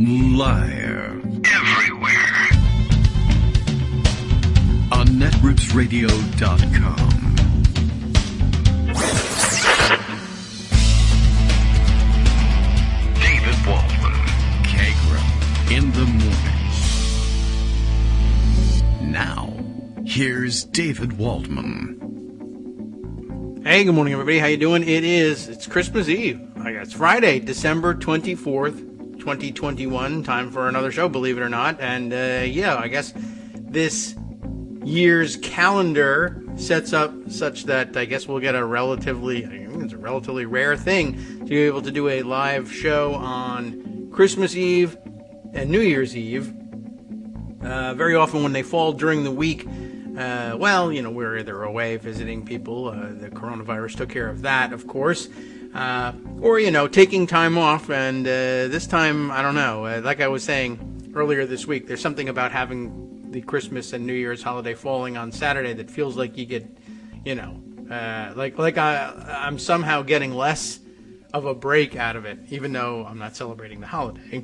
Live. Everywhere. On netrootsradio.com. David Waldman. Kagro. In the morning. Now, here's David Waldman. Hey, good morning, everybody. How you doing? It's Christmas Eve. It's Friday, December 24th, 2021. Time for another show, believe it or not. And, I guess this year's calendar sets up such that I guess we'll get it's a relatively rare thing to be able to do a live show on Christmas Eve and New Year's Eve. Very often when they fall during the week, we're either away visiting people. The coronavirus took care of that, of course. Or taking time off. And this time, I don't know. Like I was saying earlier this week, there's something about having the Christmas and New Year's holiday falling on Saturday that feels like you get, I'm somehow getting less of a break out of it, even though I'm not celebrating the holiday.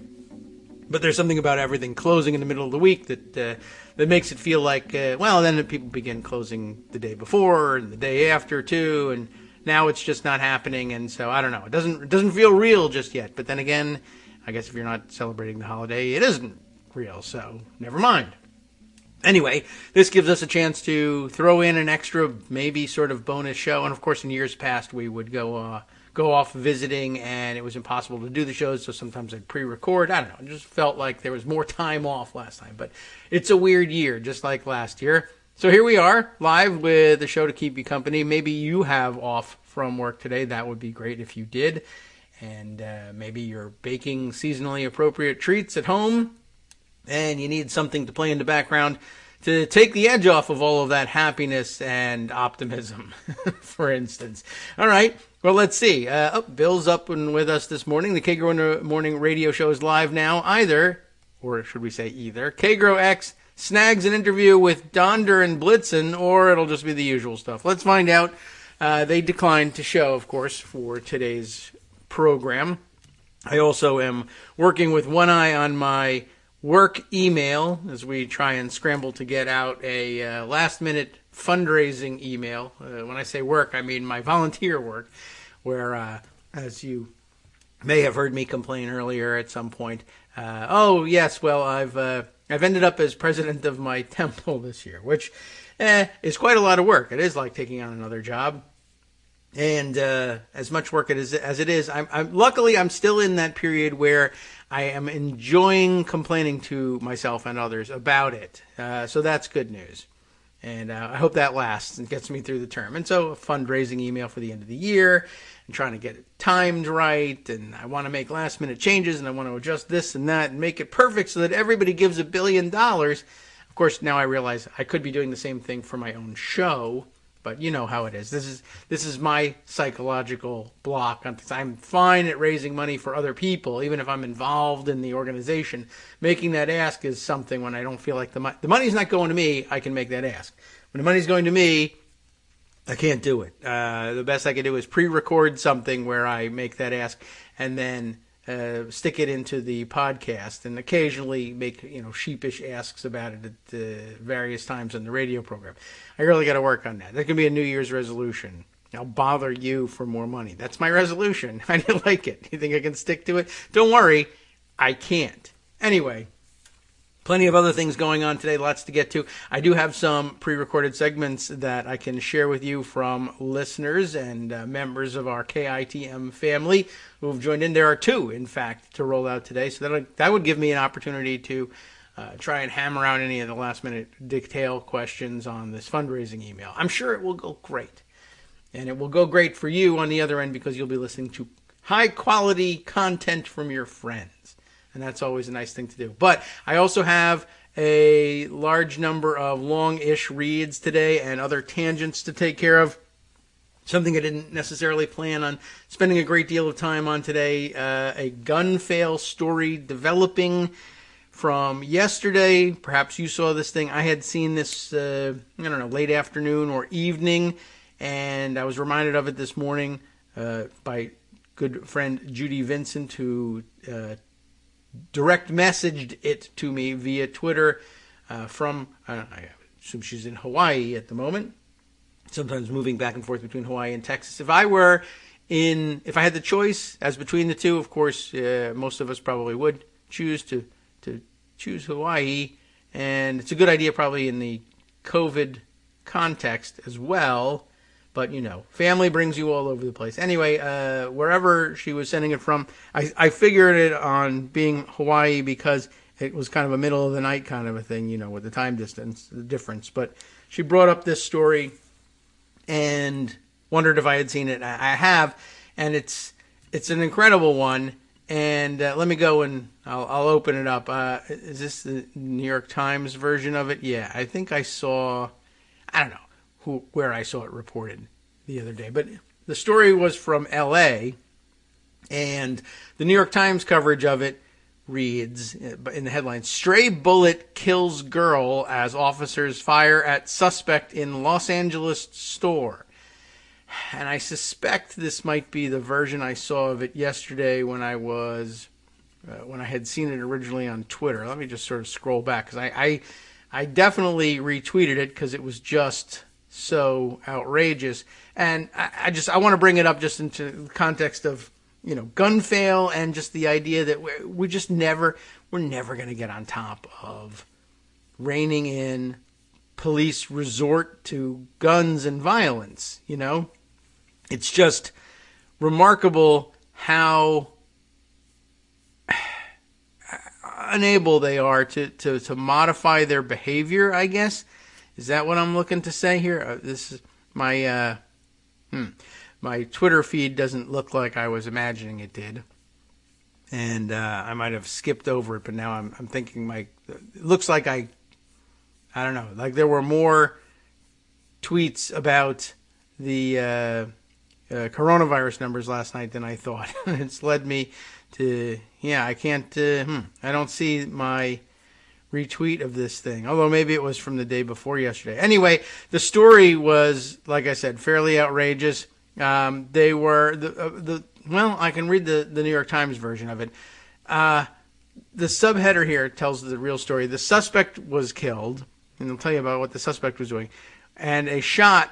But there's something about everything closing in the middle of the week that makes it feel like, then people begin closing the day before and the day after too, and now it's just not happening. And so I don't know. It doesn't feel real just yet. But then again, I guess if you're not celebrating the holiday, it isn't real. So never mind. Anyway, this gives us a chance to throw in an extra, maybe sort of bonus show. And of course, in years past, we would go off visiting, and it was impossible to do the shows, so sometimes I'd pre-record. I don't know. It just felt like there was more time off last time. But it's a weird year, just like last year. So here we are, live with a show to keep you company. Maybe you have off from work today. That would be great if you did. And maybe you're baking seasonally appropriate treats at home, and you need something to play in the background to take the edge off of all of that happiness and optimism, for instance. All right. Well, let's see. Bill's up and with us this morning. The Kagro in the Morning radio show is live now. Either Kagro X snags an interview with Donder and Blitzen, or it'll just be the usual stuff. Let's find out. They declined to show, of course, for today's program. I also am working with one eye on my work email as we try and scramble to get out a last-minute fundraising email. When I say work, I mean my volunteer work, where, as you may have heard me complain earlier at some point, I've ended up as president of my temple this year, which is quite a lot of work. It is like taking on another job. And as much work as it is, I'm still in that period where I am enjoying complaining to myself and others about it. So that's good news. And I hope that lasts and gets me through the term. And so a fundraising email for the end of the year and trying to get it timed right. And I want to make last minute changes, and I want to adjust this and that and make it perfect so that everybody gives $1 billion. Of course, now I realize I could be doing the same thing for my own show. But you know how it is. This is my psychological block. I'm fine at raising money for other people, even if I'm involved in the organization. Making that ask is something when I don't feel like the money's not going to me, I can make that ask. When the money's going to me, I can't do it. The best I can do is pre-record something where I make that ask and then stick it into the podcast, and occasionally make sheepish asks about it at various times in the radio program. I really got to work on that. That could be a New Year's resolution. I'll bother you for more money. That's my resolution. How do you like it? You think I can stick to it? Don't worry, I can't. Anyway, plenty of other things going on today, lots to get to. I do have some pre-recorded segments that I can share with you from listeners and members of our KITM family who have joined in. There are two, in fact, to roll out today. So that would give me an opportunity to try and hammer out any of the last-minute detail questions on this fundraising email. I'm sure it will go great. And it will go great for you on the other end because you'll be listening to high-quality content from your friends. And that's always a nice thing to do. But I also have a large number of long-ish reads today and other tangents to take care of. Something I didn't necessarily plan on spending a great deal of time on today. A gun fail story developing from yesterday. Perhaps you saw this thing. I had seen this, late afternoon or evening. And I was reminded of it this morning by good friend Judy Vincent, who direct messaged it to me via Twitter from, I assume she's in Hawaii at the moment, sometimes moving back and forth between Hawaii and Texas. If I had the choice as between the two, of course, most of us probably would choose to choose Hawaii, and it's a good idea probably in the COVID context as well. But, family brings you all over the place. Anyway, wherever she was sending it from, I figured it on being Hawaii because it was kind of a middle of the night kind of a thing, with the time distance, the difference. But she brought up this story and wondered if I had seen it. I have, and it's an incredible one. And let me go and I'll open it up. Is this the New York Times version of it? Yeah, I think I saw, I don't know where I saw it reported the other day. But the story was from L.A., and the New York Times coverage of it reads in the headline, "Stray bullet kills girl as officers fire at suspect in Los Angeles store." And I suspect this might be the version I saw of it yesterday when I had seen it originally on Twitter. Let me just sort of scroll back, because I definitely retweeted it because it was just so outrageous. And I want to bring it up just into the context of, gun fail, and just the idea that we're never going to get on top of reining in police resort to guns and violence. It's just remarkable how unable they are to modify their behavior, I guess. Is that what I'm looking to say here? This is my my Twitter feed doesn't look like I was imagining it did, and I might have skipped over it. But now I'm thinking it looks like I don't know. Like there were more tweets about the coronavirus numbers last night than I thought. It's led me to I can't. I don't see my retweet of this thing, although maybe it was from the day before yesterday. Anyway, the story was, like I said, fairly outrageous. They were I can read the New York Times version of it. The subheader here tells the real story. The suspect was killed, and I'll tell you about what the suspect was doing. And a shot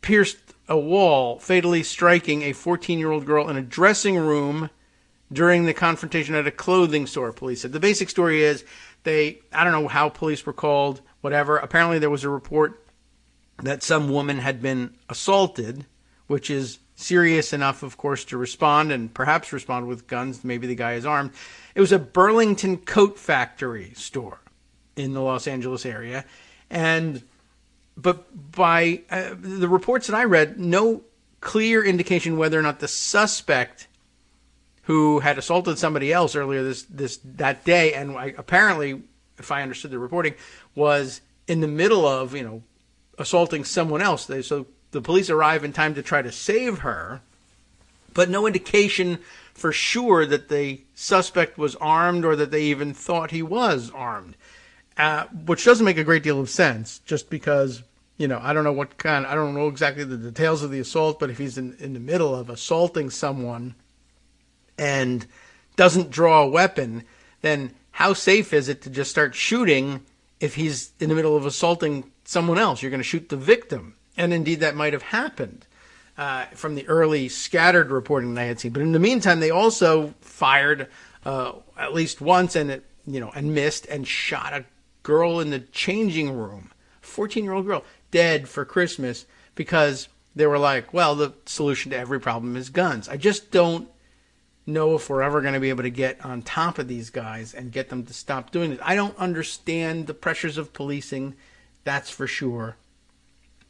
pierced a wall, fatally striking a 14-year-old girl in a dressing room during the confrontation at a clothing store, police said. The basic story is I don't know how police were called, whatever. Apparently there was a report that some woman had been assaulted, which is serious enough, of course, to respond, and perhaps respond with guns. Maybe the guy is armed. It was a Burlington coat factory store in the Los Angeles area. But by the reports that I read, no clear indication whether or not the suspect who had assaulted somebody else earlier that day, and apparently, if I understood the reporting, was in the middle of assaulting someone else. So the police arrive in time to try to save her, but no indication for sure that the suspect was armed or that they even thought he was armed, which doesn't make a great deal of sense. Just because I don't know exactly the details of the assault, but if he's in the middle of assaulting someone and doesn't draw a weapon, then how safe is it to just start shooting if he's in the middle of assaulting someone else? You're going to shoot the victim. And indeed, that might have happened from the early scattered reporting that I had seen. But in the meantime, they also fired at least once and missed and shot a girl in the changing room, 14-year-old girl, dead for Christmas, because they were like, well, the solution to every problem is guns. I just don't know if we're ever going to be able to get on top of these guys and get them to stop doing it. I don't understand the pressures of policing, that's for sure.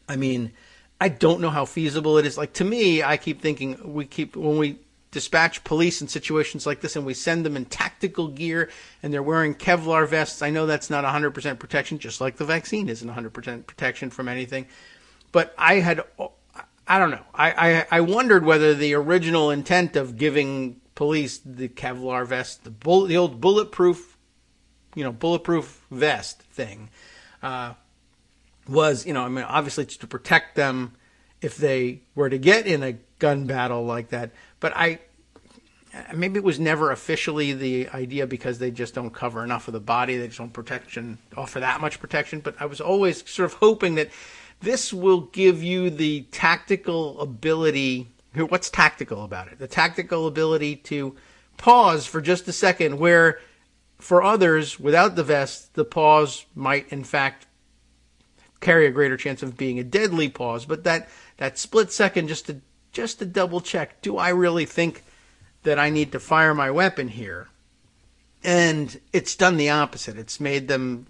I mean, I don't know how feasible it is. Like, to me, I keep thinking when we dispatch police in situations like this and we send them in tactical gear and they're wearing Kevlar vests, I know that's not 100% protection, just like the vaccine isn't 100% protection from anything. But I don't know. I wondered whether the original intent of giving police the Kevlar vest, the old bulletproof vest thing, was, obviously to protect them if they were to get in a gun battle like that. But maybe it was never officially the idea because they just don't cover enough of the body. They just don't offer that much protection. But I was always sort of hoping that this will give you the tactical ability. What's tactical about it? The tactical ability to pause for just a second, where for others without the vest, the pause might in fact carry a greater chance of being a deadly pause. But that split second just to double check, do I really think that I need to fire my weapon here? And it's done the opposite. It's made them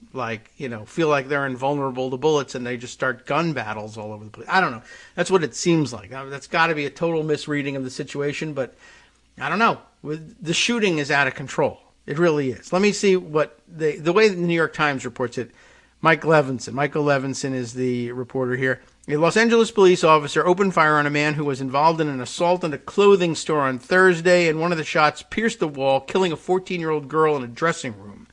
feel like they're invulnerable to bullets, and they just start gun battles all over the place. I don't know. That's what it seems like. Now, that's got to be a total misreading of the situation, but I don't know. The shooting is out of control. It really is. Let me see what the way the New York Times reports it. Michael Levinson is the reporter here. A Los Angeles police officer opened fire on a man who was involved in an assault in a clothing store on Thursday, and one of the shots pierced the wall, killing a 14-year-old girl in a dressing room.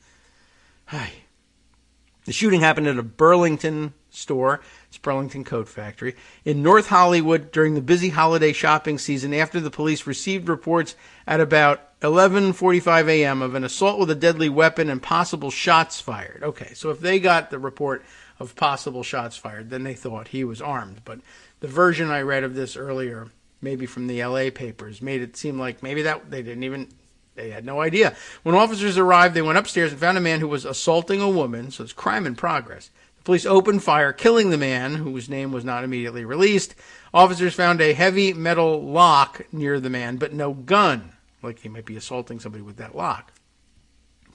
The shooting happened at a Burlington store, it's Burlington Coat Factory, in North Hollywood during the busy holiday shopping season after the police received reports at about 11:45 a.m. of an assault with a deadly weapon and possible shots fired. Okay, so if they got the report of possible shots fired, then they thought he was armed. But the version I read of this earlier, maybe from the LA papers, made it seem like maybe that they had no idea. When officers arrived, they went upstairs and found a man who was assaulting a woman, so it's crime in progress. The police opened fire, killing the man, whose name was not immediately released. Officers found a heavy metal lock near the man, but no gun, like he might be assaulting somebody with that lock.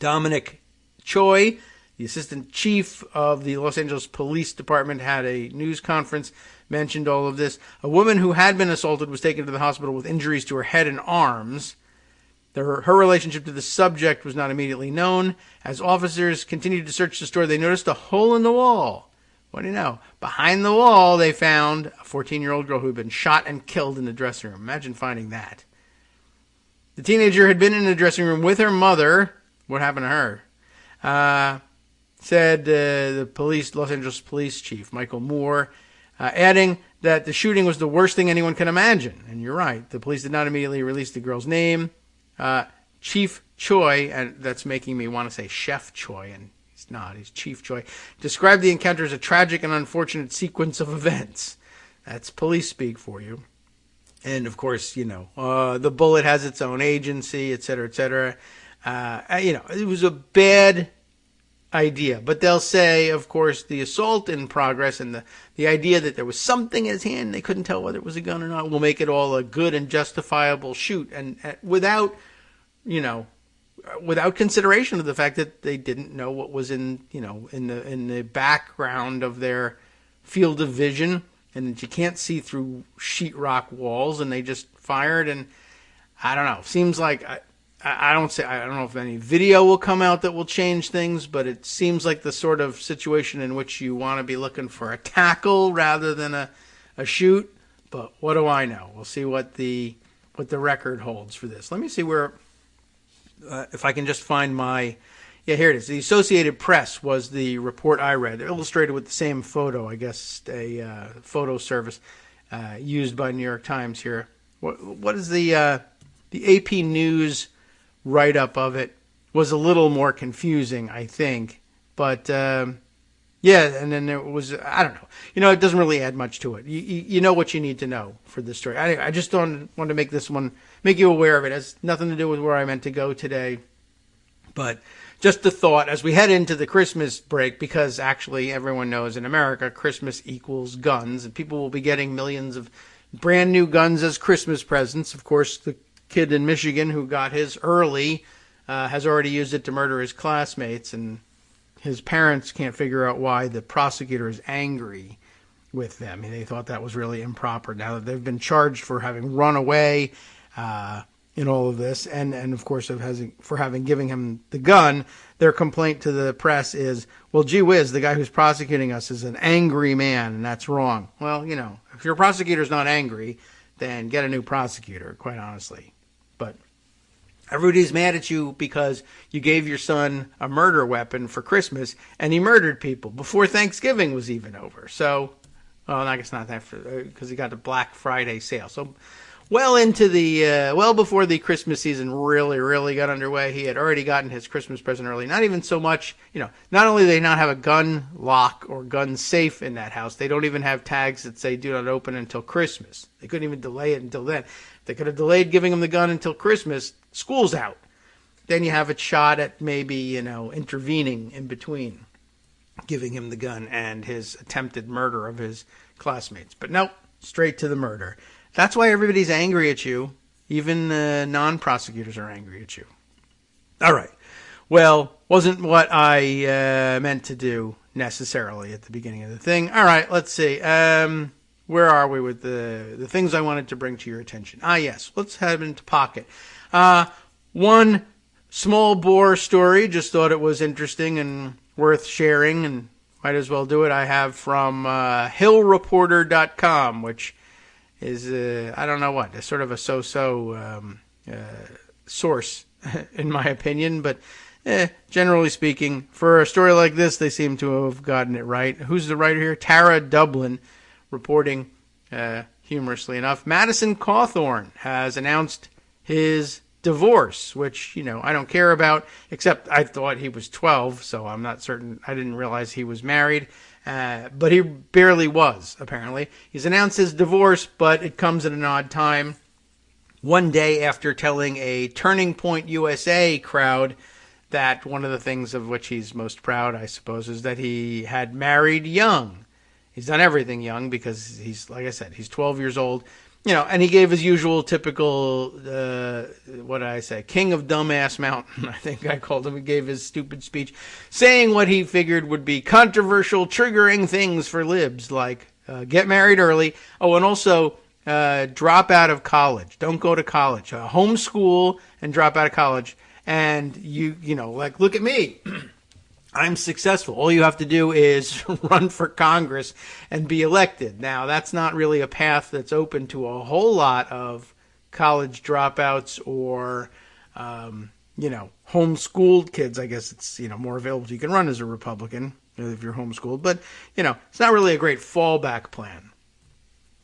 Dominic Choi, the assistant chief of the Los Angeles Police Department, had a news conference, mentioned all of this. A woman who had been assaulted was taken to the hospital with injuries to her head and arms. Her relationship to the subject was not immediately known. As officers continued to search the store, they noticed a hole in the wall. What do you know? Behind the wall, they found a 14-year-old girl who had been shot and killed in the dressing room. Imagine finding that. The teenager had been in the dressing room with her mother. What happened to her? Said the Los Angeles police chief, Michael Moore, adding that the shooting was the worst thing anyone can imagine. And you're right. The police did not immediately release the girl's name. Chief Choi, and that's making me want to say Chef Choi, and he's not. He's Chief Choi, described the encounter as a tragic and unfortunate sequence of events. That's police speak for you. And, of course, the bullet has its own agency, et cetera, et cetera. It was a bad idea. But they'll say, of course, the assault in progress and the idea that there was something in his hand, they couldn't tell whether it was a gun or not, will make it all a good and justifiable shoot. And without consideration of the fact that they didn't know what was in the background of their field of vision, and that you can't see through sheetrock walls, and they just fired. And I don't know. Seems like I don't know if any video will come out that will change things, but it seems like the sort of situation in which you want to be looking for a tackle rather than a shoot. But what do I know? We'll see what the record holds for this. Let me see where, if I can just find my. Yeah, here it is. The Associated Press was the report I read. They're illustrated with the same photo, I guess, a photo service used by New York Times here. What is the AP News write-up of it was a little more confusing, I think. But, and then there was, I don't know. It doesn't really add much to it. You know what you need to know for this story. I just don't want to make you aware of it. It has nothing to do with where I meant to go today. But just a thought as we head into the Christmas break, because actually everyone knows in America, Christmas equals guns, and people will be getting millions of brand new guns as Christmas presents. Of course, the kid in Michigan who got his early has already used it to murder his classmates, and his parents can't figure out why the prosecutor is angry with them. They thought that was really improper. Now that they've been charged for having run away in all of this, and of course for having given him the gun, their complaint to the press is, well, gee whiz, the guy who's prosecuting us is an angry man, and that's wrong. Well, if your prosecutor's not angry, then get a new prosecutor, quite honestly. But everybody's mad at you because you gave your son a murder weapon for Christmas, and he murdered people before Thanksgiving was even over. So, well, I guess not that, because he got the Black Friday sale. So, well into the well before the Christmas season really got underway. He had already gotten his Christmas present early. Not even so much, not only do they not have a gun lock or gun safe in that house, they don't even have tags that say do not open until Christmas. They couldn't even delay it until then. If they could have delayed giving him the gun until Christmas, school's out. Then you have a shot at maybe, intervening in between giving him the gun and his attempted murder of his classmates. But nope, straight to the murder. That's why everybody's angry at you. Even non-prosecutors are angry at you. All right. Well, wasn't what I meant to do necessarily at the beginning of the thing. All right, let's see. Where are we with the things I wanted to bring to your attention? Yes. Let's head into pocket. One small bore story. Just thought it was interesting and worth sharing, and might as well do it. I have from hillreporter.com, which is, I don't know what, sort of a so-so source, in my opinion. But generally speaking, for a story like this, they seem to have gotten it right. Who's the writer here? Tara Dublin, reporting, humorously enough. Madison Cawthorn has announced his divorce, which, I don't care about, except I thought he was 12, so I'm not certain. I didn't realize he was married, but he barely was, apparently. He's announced his divorce, but it comes at an odd time. One day after telling a Turning Point USA crowd that one of the things of which he's most proud, I suppose, is that he had married young. He's done everything young because he's, like I said, he's 12 years old. And he gave his usual typical, what did I say, King of Dumbass Mountain, I think I called him. He gave his stupid speech saying what he figured would be controversial, triggering things for libs, like get married early. Oh, and also drop out of college. Don't go to college. Homeschool and drop out of college. And like, look at me. I'm successful. All you have to do is run for Congress and be elected. Now, that's not really a path that's open to a whole lot of college dropouts or, homeschooled kids. I guess it's, more available. You can run as a Republican if you're homeschooled. But, it's not really a great fallback plan.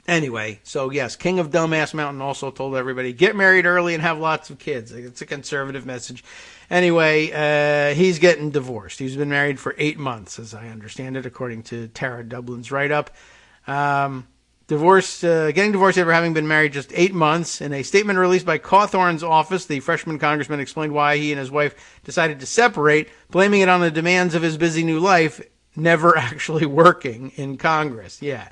Anyway, so yes, King of Dumbass Mountain also told everybody, get married early and have lots of kids. It's a conservative message. Anyway, he's getting divorced. He's been married for 8 months, as I understand it, according to Tara Dublin's write-up. Getting divorced after having been married just 8 months. In a statement released by Cawthorn's office, the freshman congressman explained why he and his wife decided to separate, blaming it on the demands of his busy new life, never actually working in Congress. Yeah.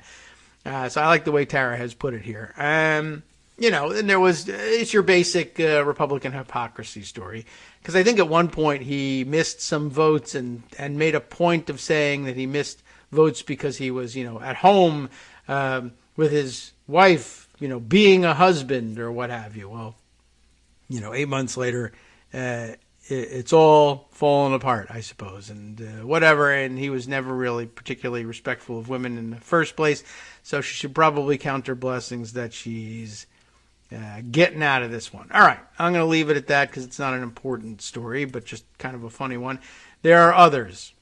So I like the way Tara has put it here. And there was, it's your basic Republican hypocrisy story. Because I think at one point he missed some votes and made a point of saying that he missed votes because he was, at home with his wife, being a husband or what have you. Well, 8 months later, it's all fallen apart, I suppose, and whatever. And he was never really particularly respectful of women in the first place. So she should probably count her blessings that she's getting out of this one. All right, I'm going to leave it at that because it's not an important story, but just kind of a funny one. There are others.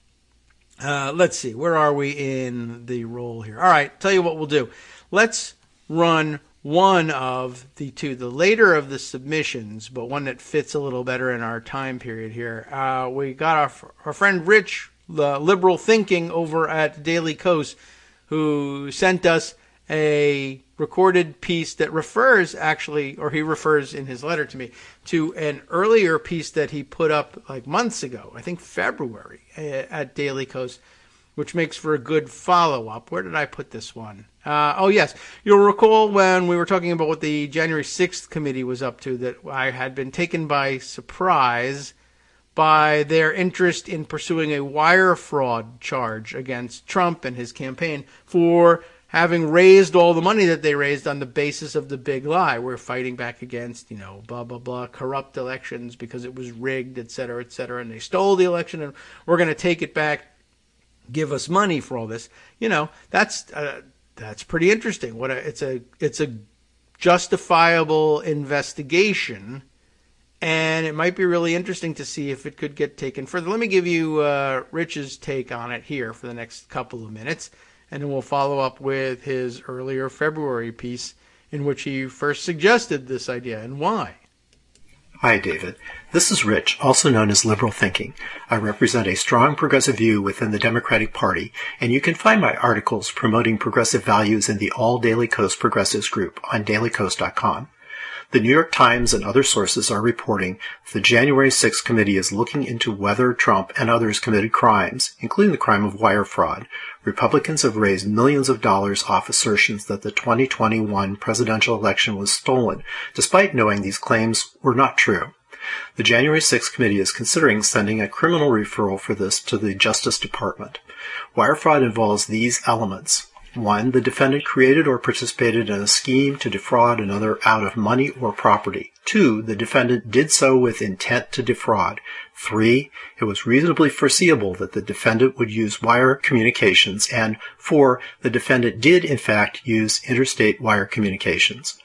Let's see. Where are we in the roll here? All right, tell you what we'll do. Let's run one of the two, the later of the submissions, but one that fits a little better in our time period here. We got our friend Rich, the liberal thinking over at Daily Kos, who sent us a recorded piece that refers he refers in his letter to me to an earlier piece that he put up like months ago, I think February, at Daily Kos, which makes for a good follow-up. Where did I put this one? Oh, yes. You'll recall when we were talking about what the January 6th committee was up to, that I had been taken by surprise by their interest in pursuing a wire fraud charge against Trump and his campaign for having raised all the money that they raised on the basis of the big lie. We're fighting back against, blah, blah, blah, corrupt elections because it was rigged, et cetera, and they stole the election and we're going to take it back, give us money for all this. That's pretty interesting. It's a justifiable investigation. And it might be really interesting to see if it could get taken further. Let me give you Rich's take on it here for the next couple of minutes, and then we'll follow up with his earlier February piece in which he first suggested this idea, and why. Hi, David. This is Rich, also known as Liberal Thinking. I represent a strong progressive view within the Democratic Party, and you can find my articles promoting progressive values in the All Daily Kos Progressives group on dailykos.com. The New York Times and other sources are reporting the January 6th committee is looking into whether Trump and others committed crimes, including the crime of wire fraud. Republicans have raised millions of dollars off assertions that the 2021 presidential election was stolen, despite knowing these claims were not true. The January 6th committee is considering sending a criminal referral for this to the Justice Department. Wire fraud involves these elements. 1. The defendant created or participated in a scheme to defraud another out of money or property. 2. The defendant did so with intent to defraud. 3. It was reasonably foreseeable that the defendant would use wire communications. And 4. The defendant did, in fact, use interstate wire communications.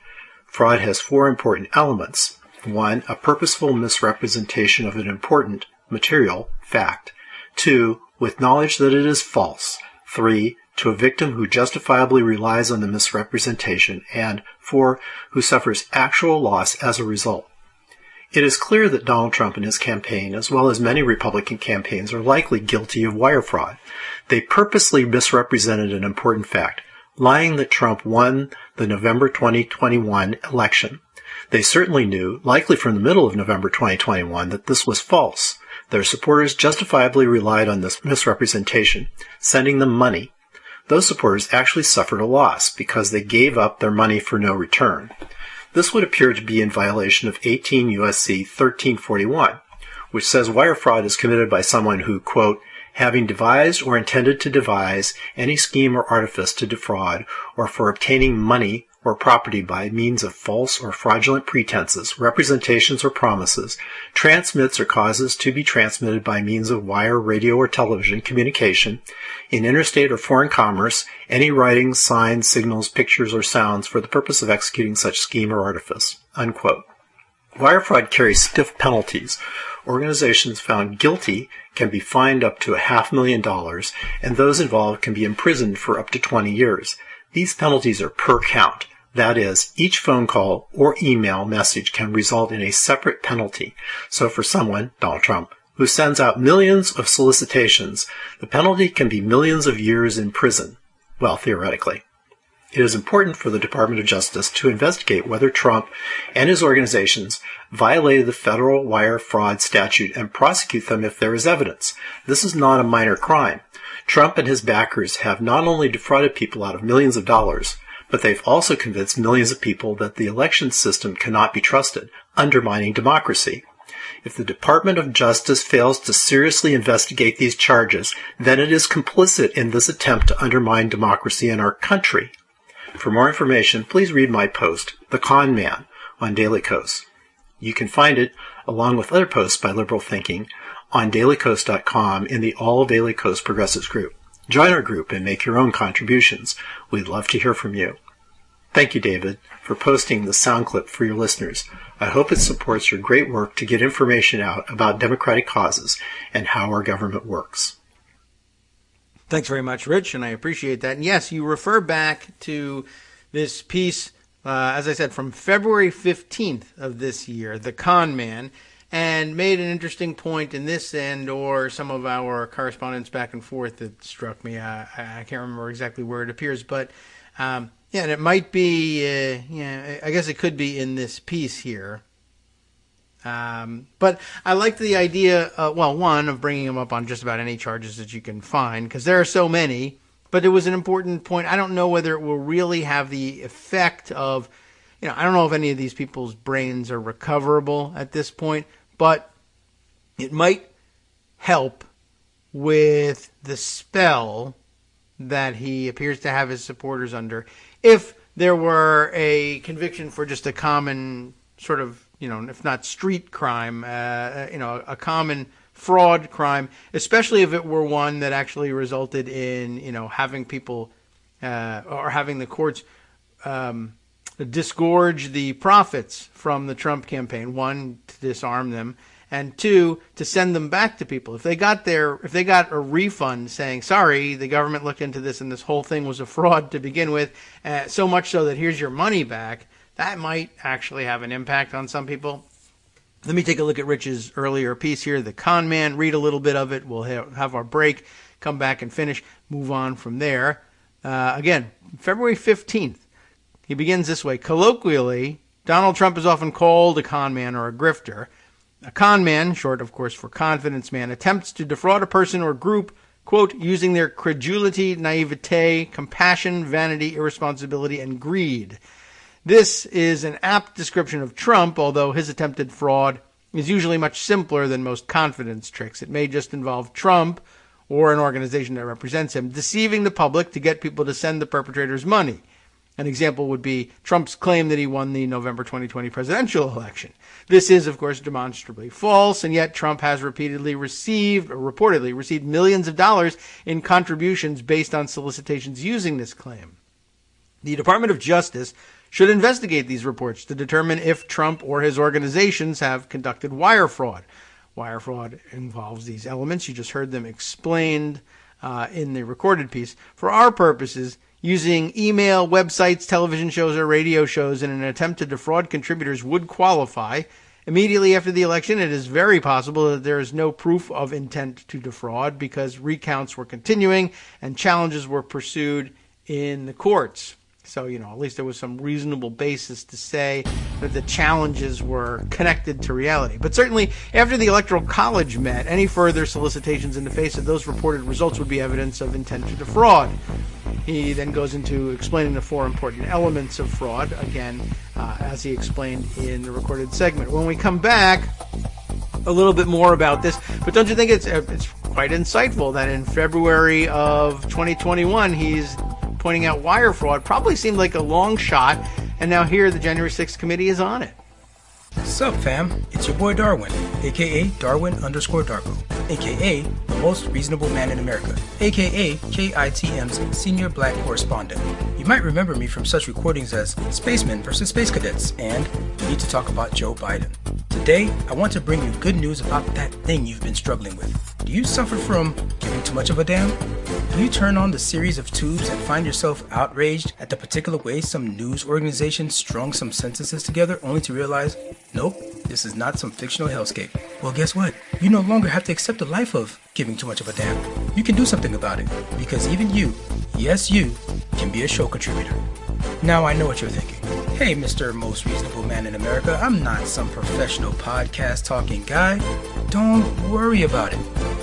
Fraud has 4 important elements. 1. A purposeful misrepresentation of an important material fact. 2. With knowledge that it is false. 3. To a victim who justifiably relies on the misrepresentation, and 4, who suffers actual loss as a result. It is clear that Donald Trump and his campaign, as well as many Republican campaigns, are likely guilty of wire fraud. They purposely misrepresented an important fact, lying that Trump won the November 2021 election. They certainly knew, likely from the middle of November 2021, that this was false. Their supporters justifiably relied on this misrepresentation, sending them money. Those supporters actually suffered a loss because they gave up their money for no return. This would appear to be in violation of 18 U.S.C. 1341, which says wire fraud is committed by someone who, quote, having devised or intended to devise any scheme or artifice to defraud or for obtaining money or property by means of false or fraudulent pretenses, representations, or promises, transmits or causes to be transmitted by means of wire, radio, or television communication in interstate or foreign commerce, any writings, signs, signals, pictures, or sounds for the purpose of executing such scheme or artifice, unquote. Wire fraud carries stiff penalties. Organizations found guilty can be fined up to $500,000, and those involved can be imprisoned for up to 20 years. These penalties are per count. That is, each phone call or email message can result in a separate penalty. So for someone, Donald Trump, who sends out millions of solicitations, the penalty can be millions of years in prison. Well, theoretically. It is important for the Department of Justice to investigate whether Trump and his organizations violated the federal wire fraud statute and prosecute them if there is evidence. This is not a minor crime. Trump and his backers have not only defrauded people out of millions of dollars, but they've also convinced millions of people that the election system cannot be trusted, undermining democracy. If the Department of Justice fails to seriously investigate these charges, then it is complicit in this attempt to undermine democracy in our country. For more information, please read my post, The Con Man, on Daily Kos. You can find it, along with other posts by Liberal Thinking, on dailykos.com in the All Daily Kos Progressives group. Join our group and make your own contributions. We'd love to hear from you. Thank you, David, for posting the sound clip for your listeners. I hope it supports your great work to get information out about democratic causes and how our government works. Thanks very much, Rich, and I appreciate that. And yes, you refer back to this piece, as I said, from February 15th of this year, The Con Man, and made an interesting point in this end, or some of our correspondence back and forth that struck me. I can't remember exactly where it appears, but yeah, and it might be, I guess it could be in this piece here. But I like the idea, one, of bringing him up on just about any charges that you can find, because there are so many, but it was an important point. I don't know whether it will really have the effect of, I don't know if any of these people's brains are recoverable at this point, but it might help with the spell that he appears to have his supporters under if there were a conviction for just a common sort of, if not street crime, a common fraud crime, especially if it were one that actually resulted in, having people or having the courts disgorge the profits from the Trump campaign, one, to disarm them, and two, to send them back to people. If they got a refund saying, sorry, the government looked into this and this whole thing was a fraud to begin with, so much so that here's your money back, that might actually have an impact on some people. Let me take a look at Rich's earlier piece here, The Con Man, read a little bit of it. We'll have our break, come back and finish, move on from there. Again, February 15th, he begins this way. Colloquially, Donald Trump is often called a con man or a grifter. A con man, short of course for confidence man, attempts to defraud a person or group, quote, using their credulity, naivete, compassion, vanity, irresponsibility, and greed. This is an apt description of Trump, although his attempted fraud is usually much simpler than most confidence tricks. It may just involve Trump or an organization that represents him deceiving the public to get people to send the perpetrators money. An example would be Trump's claim that he won the November 2020 presidential election. This is, of course, demonstrably false, and yet Trump has reportedly received millions of dollars in contributions based on solicitations using this claim. The Department of Justice should investigate these reports to determine if Trump or his organizations have conducted wire fraud. Wire fraud involves these elements. You just heard them explained in the recorded piece. For our purposes, using email, websites, television shows, or radio shows in an attempt to defraud contributors would qualify. Immediately after the election, it is very possible that there is no proof of intent to defraud because recounts were continuing and challenges were pursued in the courts. So, at least there was some reasonable basis to say that the challenges were connected to reality. But certainly, after the Electoral College met, any further solicitations in the face of those reported results would be evidence of intent to defraud. He then goes into explaining the four important elements of fraud, again, as he explained in the recorded segment. When we come back, a little bit more about this, but don't you think it's quite insightful that in February of 2021, he's pointing out wire fraud probably seemed like a long shot, and now here the January 6th committee is on it. Sup fam, it's your boy Darwin, aka Darwin_Darko, aka the most reasonable man in America, aka KITM's senior black correspondent. You might remember me from such recordings as Spacemen vs. Space Cadets and We Need to Talk About Joe Biden. Today, I want to bring you good news about that thing you've been struggling with. Do you suffer from giving too much of a damn? Do you turn on the series of tubes and find yourself outraged at the particular way some news organization strung some sentences together only to realize, nope, this is not some fictional hellscape? Well, guess what? You no longer have to accept the life of giving too much of a damn. You can do something about it, because even you, yes you, can be a show contributor. Now I know what you're thinking. Hey, Mr. Most Reasonable Man in America, I'm not some professional podcast talking guy. Don't worry about it.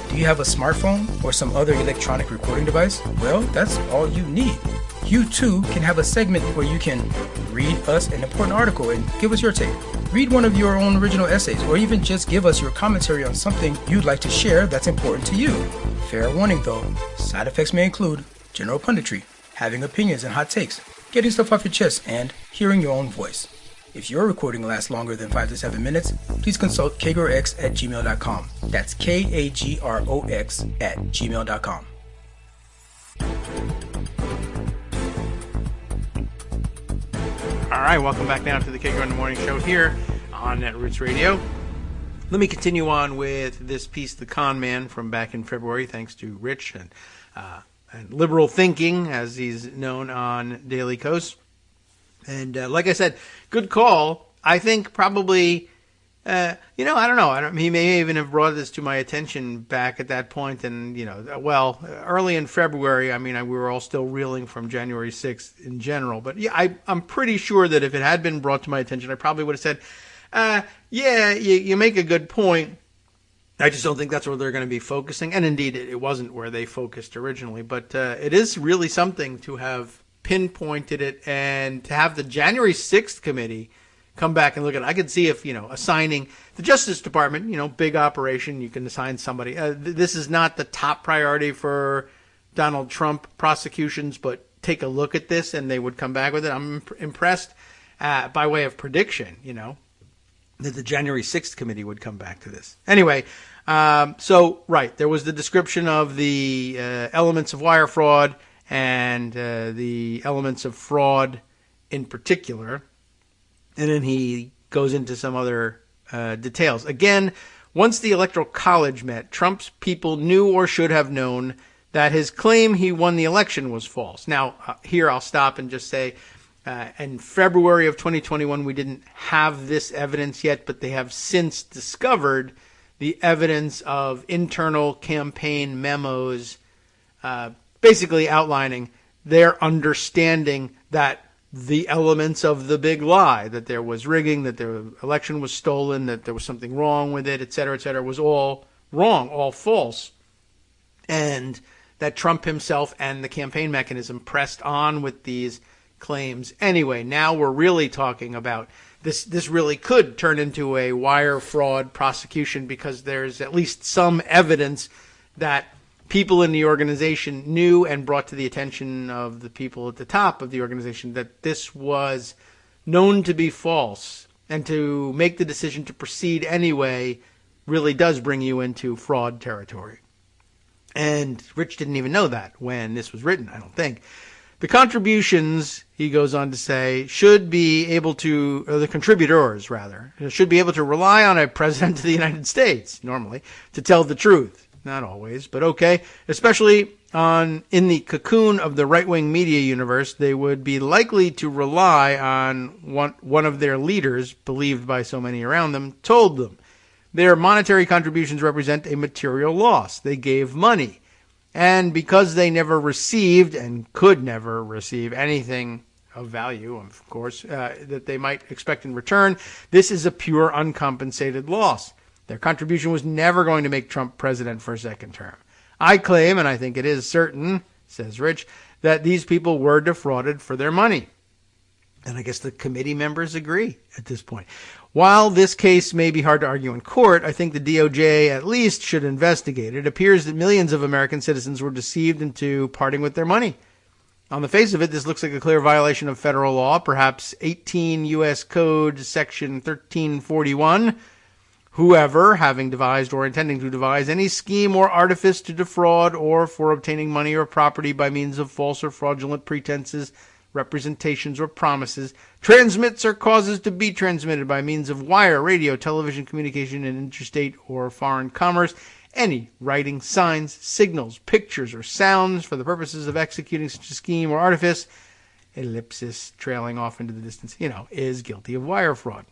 Do you have a smartphone or some other electronic recording device? Well, that's all you need. You too can have a segment where you can read us an important article and give us your take. Read one of your own original essays, or even just give us your commentary on something you'd like to share that's important to you. Fair warning though, side effects may include general punditry, having opinions and hot takes, getting stuff off your chest, and hearing your own voice. If your recording lasts longer than 5 to 7 minutes, please consult kagrox@gmail.com. That's KAGROX@gmail.com. All right, welcome back now to the Kagro in the Morning Show here on Netroots Radio. Let me continue on with this piece, The Con Man, from back in February, thanks to Rich and Liberal Thinking, as he's known on Daily Kos. And like I said, good call. I think probably, I don't know. He may even have brought this to my attention back at that point. And, early in February, we were all still reeling from January 6th in general. But yeah, I'm pretty sure that if it had been brought to my attention, I probably would have said, you make a good point. I just don't think that's where they're going to be focusing. And indeed, it wasn't where they focused originally. But it is really something to have pinpointed it and to have the January 6th committee come back and look at it. I could see if, assigning the Justice Department, big operation, you can assign somebody. This is not the top priority for Donald Trump prosecutions, but take a look at this and they would come back with it. I'm impressed by way of prediction, that the January 6th committee would come back to this. Anyway, there was the description of the elements of wire fraud and the elements of fraud in particular. And then he goes into some other details. Again, Once the Electoral College met, Trump's people knew or should have known that his claim he won the election was false. Now, here I'll stop and just say, in February of 2021, we didn't have this evidence yet, but they have since discovered the evidence of internal campaign memos, basically outlining their understanding that the elements of the big lie, that there was rigging, that the election was stolen, that there was something wrong with it, et cetera, was all wrong, all false. And that Trump himself and the campaign mechanism pressed on with these claims. Anyway, now we're really talking about this really could turn into a wire fraud prosecution, because there's at least some evidence that people in the organization knew and brought to the attention of the people at the top of the organization that this was known to be false. And to make the decision to proceed anyway really does bring you into fraud territory. And Rich didn't even know that when this was written, I don't think. The contributions, he goes on to say, should be able to, or the contributors rather, should be able to rely on a president of the United States, normally, to tell the truth. Not always, but okay. Especially in the cocoon of the right-wing media universe, they would be likely to rely on one of their leaders, believed by so many around them, told them. Their monetary contributions represent a material loss. They gave money. And because they never received and could never receive anything of value, of course, that they might expect in return, this is a pure uncompensated loss. Their contribution was never going to make Trump president for a second term. I claim, and I think it is certain, says Rich, that these people were defrauded for their money. And I guess the committee members agree at this point. While this case may be hard to argue in court, I think the DOJ at least should investigate. It appears that millions of American citizens were deceived into parting with their money. On the face of it, this looks like a clear violation of federal law, perhaps 18 U.S. Code Section 1341. Whoever, having devised or intending to devise any scheme or artifice to defraud or for obtaining money or property by means of false or fraudulent pretenses, representations, or promises, transmits or causes to be transmitted by means of wire, radio, television, communication, and interstate or foreign commerce, any writing, signs, signals, pictures, or sounds for the purposes of executing such a scheme or artifice, ellipsis, trailing off into the distance, is guilty of wire fraud.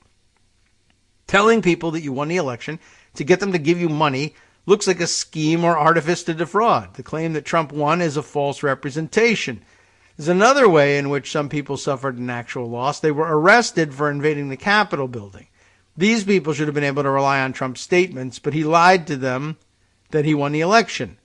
Telling people that you won the election to get them to give you money looks like a scheme or artifice to defraud. The claim that Trump won is a false representation. There's another way in which some people suffered an actual loss. They were arrested for invading the Capitol building. These people should have been able to rely on Trump's statements, but he lied to them that he won the election.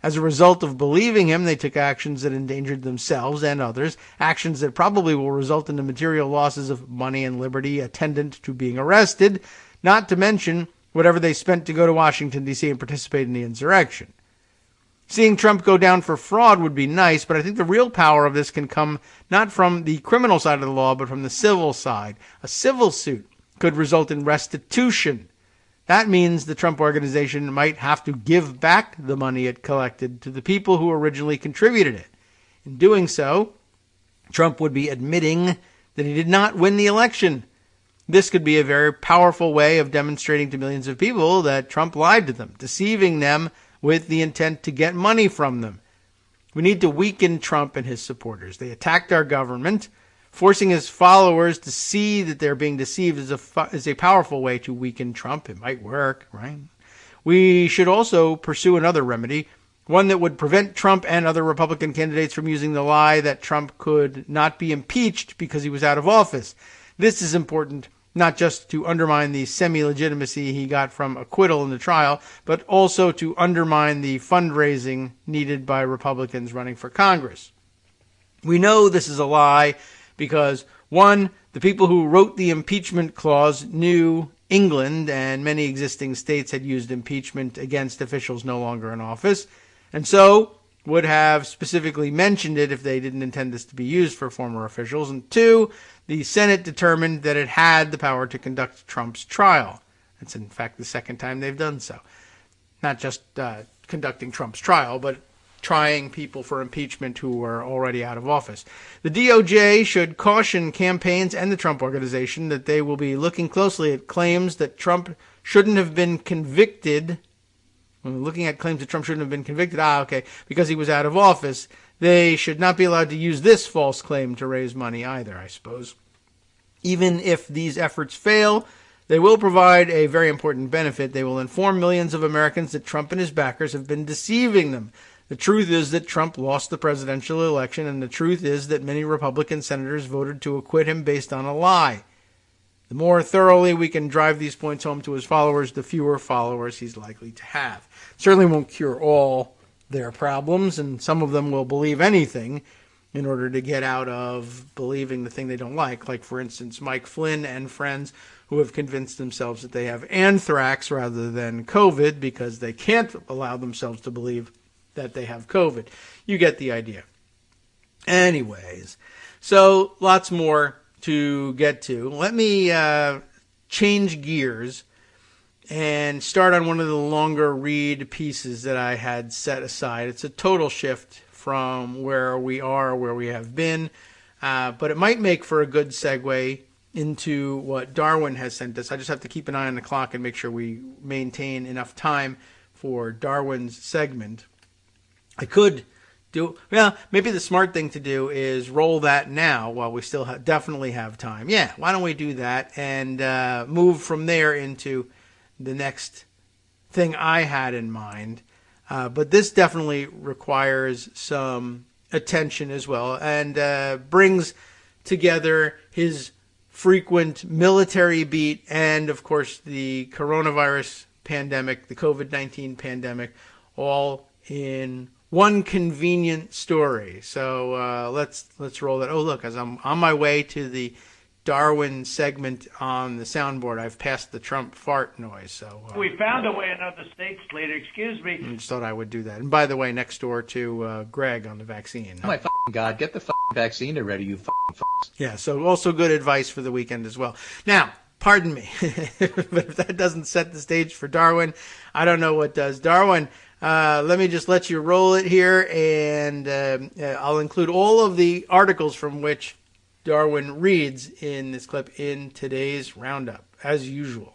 As a result of believing him, they took actions that endangered themselves and others, actions that probably will result in the material losses of money and liberty attendant to being arrested, not to mention whatever they spent to go to Washington, D.C. and participate in the insurrection. Seeing Trump go down for fraud would be nice, but I think the real power of this can come not from the criminal side of the law, but from the civil side. A civil suit could result in restitution. That means the Trump organization might have to give back the money it collected to the people who originally contributed it. In doing so, Trump would be admitting that he did not win the election. This could be a very powerful way of demonstrating to millions of people that Trump lied to them, deceiving them with the intent to get money from them. We need to weaken Trump and his supporters. They attacked our government. Forcing his followers to see that they're being deceived is a powerful way to weaken Trump. It might work, right? We should also pursue another remedy, one that would prevent Trump and other Republican candidates from using the lie that Trump could not be impeached because he was out of office. This is important not just to undermine the semi-legitimacy he got from acquittal in the trial, but also to undermine the fundraising needed by Republicans running for Congress. We know this is a lie because, one, the people who wrote the impeachment clause knew England and many existing states had used impeachment against officials no longer in office, and so would have specifically mentioned it if they didn't intend this to be used for former officials. And two, the Senate determined that it had the power to conduct Trump's trial. It's in fact the second time they've done so. Not just conducting Trump's trial, but trying people for impeachment who are already out of office. The DOJ should caution campaigns and the Trump Organization that they will be looking closely at claims that Trump shouldn't have been convicted. Looking at claims that Trump shouldn't have been convicted, because he was out of office. They should not be allowed to use this false claim to raise money either, I suppose. Even if these efforts fail, they will provide a very important benefit. They will inform millions of Americans that Trump and his backers have been deceiving them. The truth is that Trump lost the presidential election, and the truth is that many Republican senators voted to acquit him based on a lie. The more thoroughly we can drive these points home to his followers, the fewer followers he's likely to have. Certainly won't cure all their problems, and some of them will believe anything in order to get out of believing the thing they don't like, for instance, Mike Flynn and friends who have convinced themselves that they have anthrax rather than COVID because they can't allow themselves to believe that they have COVID. You get the idea. Anyways, so lots more to get to. Let me change gears and start on one of the longer read pieces that I had set aside. It's a total shift from where we are, where we have been, but it might make for a good segue into what Darwin has sent us. I just have to keep an eye on the clock and make sure we maintain enough time for Darwin's segment. I could maybe the smart thing to do is roll that now while we still definitely have time. Yeah, why don't we do that and move from there into the next thing I had in mind. But this definitely requires some attention as well and brings together his frequent military beat and, of course, the coronavirus pandemic, the COVID-19 pandemic, all in one convenient story. So let's roll that. Oh, look, as I'm on my way to the Darwin segment on the soundboard, I've passed the Trump fart noise. So we found a way in other states, Slater. Excuse me. I just thought I would do that. And by the way, next door to Greg on the vaccine. Oh my fucking God, get the fucking vaccine already, you fucking fucks. Yeah, so also good advice for the weekend as well. Now, pardon me, but if that doesn't set the stage for Darwin, I don't know what does. Darwin, let me just let you roll it here, and I'll include all of the articles from which Darwin reads in this clip in today's roundup, as usual.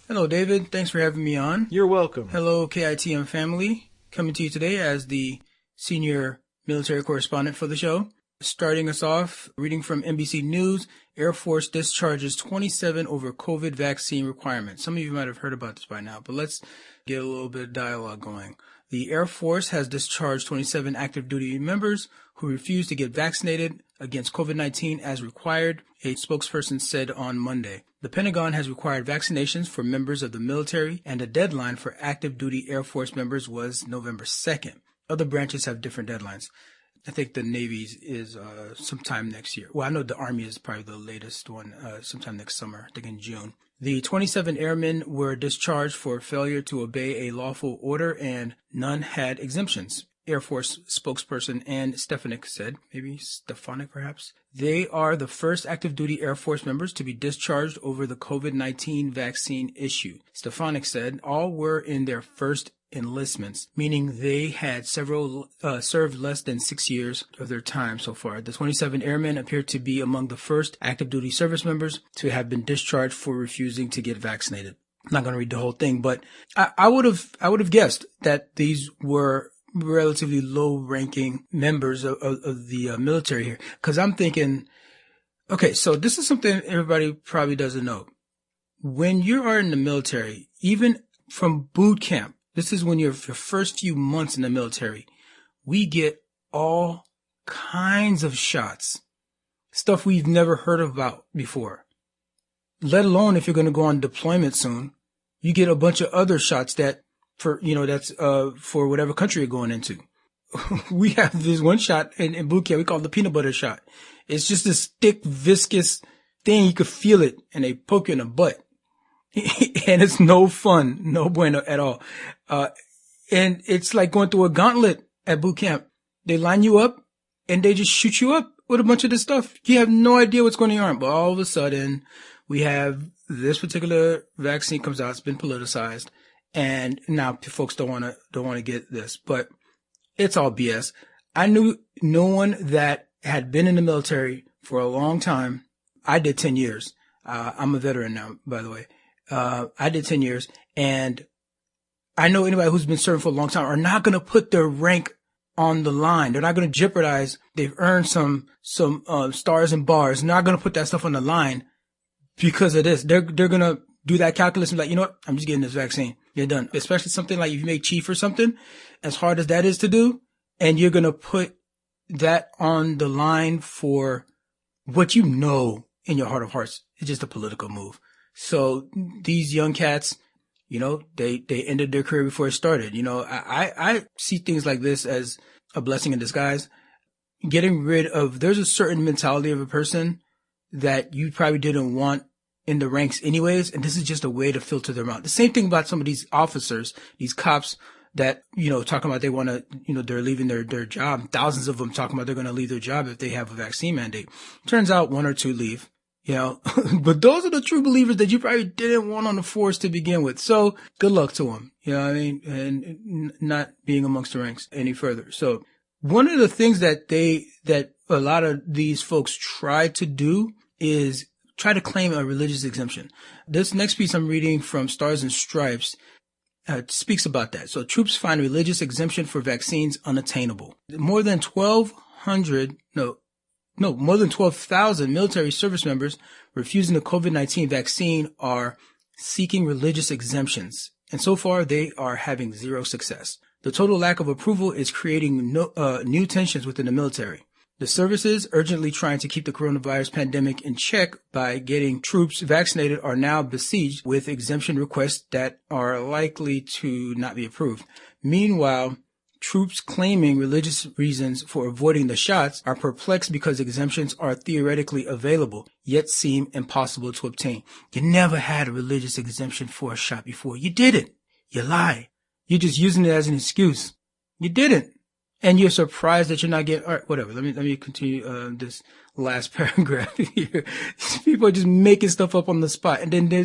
Hello, David. Thanks for having me on. You're welcome. Hello, KITM family. Coming to you today as the senior military correspondent for the show. Starting us off, reading from NBC News, Air Force discharges 27 over COVID vaccine requirements. Some of you might have heard about this by now, but let's get a little bit of dialogue going. The Air Force has discharged 27 active duty members who refused to get vaccinated against COVID-19 as required, a spokesperson said on Monday. The Pentagon has required vaccinations for members of the military, and the deadline for active duty Air Force members was November 2nd. Other branches have different deadlines. I think the Navy's is sometime next year. Well, I know the Army is probably the latest one, sometime next summer, I think in June. The 27 airmen were discharged for failure to obey a lawful order, and none had exemptions. Air Force spokesperson Ann Stefanik said, maybe Stefanik perhaps. They are the first active duty Air Force members to be discharged over the COVID-19 vaccine issue. Stefanik said all were in their first enlistments, meaning they had served less than 6 years of their time so far. The 27 airmen appear to be among the first active duty service members to have been discharged for refusing to get vaccinated. I'm not going to read the whole thing, but I would have guessed that these were relatively low-ranking members of the military here, because I'm thinking, okay, so this is something everybody probably doesn't know. When you are in the military, even from boot camp, this is when you're your first few months in the military, we get all kinds of shots, stuff we've never heard about before. Let alone if you're going to go on deployment soon, you get a bunch of other shots that for whatever country you're going into. We have this one shot in boot camp we call it the peanut butter shot. It's just this thick, viscous thing. You could feel it, and they poke you in the butt. And it's no fun, no bueno at all. And it's like going through a gauntlet at boot camp. They line you up, and they just shoot you up with a bunch of this stuff. You have no idea what's going on. But all of a sudden, we have this particular vaccine comes out. It's been politicized. And now folks don't want to get this, but It's all BS. I knew no one that had been in the military for a long time. I did 10 years. I'm a veteran now, by the way. I did 10 years, and I know anybody who's been serving for a long time are not going to put their rank on the line. They're not going to jeopardize. They've earned some stars and bars. Not going to put that stuff on the line because of this. They're going to do that calculus and be like, you know what? I'm just getting this vaccine. You're done. Especially something like if you make chief or something, as hard as that is to do, and you're going to put that on the line for what you know in your heart of hearts. It's just a political move. So these young cats, you know, they ended their career before it started. You know, I see things like this as a blessing in disguise. Getting rid of, there's a certain mentality of a person that you probably didn't want in the ranks anyways. And this is just a way to filter them out. The same thing about some of these officers, these cops that, you know, talking about they want to, you know, they're leaving their job. Thousands of them talking about they're going to leave their job if they have a vaccine mandate. Turns out 1 or 2 leave. You know, but those are the true believers that you probably didn't want on the force to begin with. So good luck to them. You know what I mean? And not being amongst the ranks any further. So one of the things that a lot of these folks try to do is try to claim a religious exemption. This next piece I'm reading from Stars and Stripes speaks about that. So troops find religious exemption for vaccines unattainable. More than 12,000 military service members refusing the COVID-19 vaccine are seeking religious exemptions. And so far, they are having zero success. The total lack of approval is creating new tensions within the military. The services urgently trying to keep the coronavirus pandemic in check by getting troops vaccinated are now besieged with exemption requests that are likely to not be approved. Meanwhile, troops claiming religious reasons for avoiding the shots are perplexed because exemptions are theoretically available, yet seem impossible to obtain. You never had a religious exemption for a shot before. You didn't. You lie. You're just using it as an excuse. You didn't. And you're surprised that you're not getting, all right, whatever. Let me continue, this last paragraph here. People are just making stuff up on the spot. And then they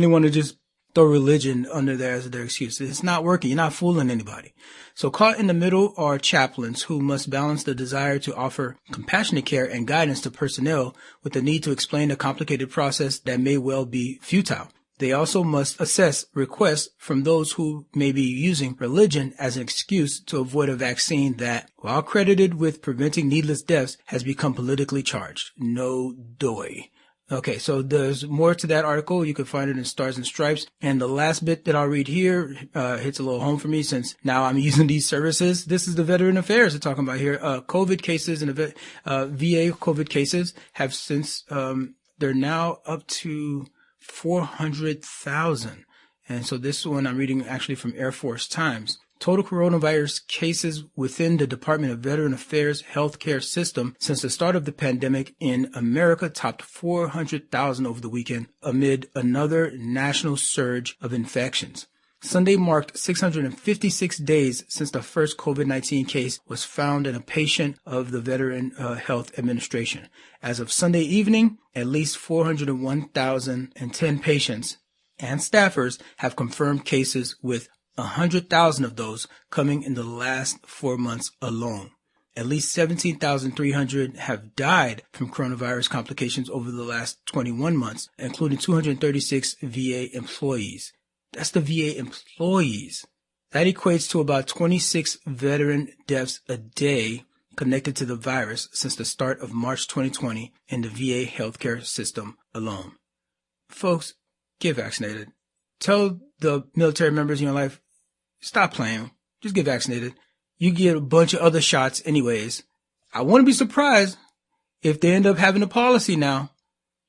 want to just throw religion under there as their excuse. It's not working. You're not fooling anybody. So caught in the middle are chaplains who must balance the desire to offer compassionate care and guidance to personnel with the need to explain a complicated process that may well be futile. They also must assess requests from those who may be using religion as an excuse to avoid a vaccine that, while credited with preventing needless deaths, has become politically charged. No doy. Okay, so there's more to that article. You can find it in Stars and Stripes. And the last bit that I'll read here hits a little home for me since now I'm using these services. This is the Veteran Affairs they're talking about here. COVID cases and VA COVID cases have since they're now up to 400,000. And so this one I'm reading actually from Air Force Times. Total coronavirus cases within the Department of Veteran Affairs healthcare system since the start of the pandemic in America topped 400,000 over the weekend amid another national surge of infections. Sunday marked 656 days since the first COVID-19 case was found in a patient of the Veteran Health Administration. As of Sunday evening, at least 401,010 patients and staffers have confirmed cases, with 100,000 of those coming in the last 4 months alone. At least 17,300 have died from coronavirus complications over the last 21 months, including 236 VA employees. That's the VA employees. That equates to about 26 veteran deaths a day connected to the virus since the start of March 2020 in the VA healthcare system alone. Folks, get vaccinated. Tell the military members in your life, stop playing. Just get vaccinated. You get a bunch of other shots anyways. I wouldn't be surprised if they end up having a policy now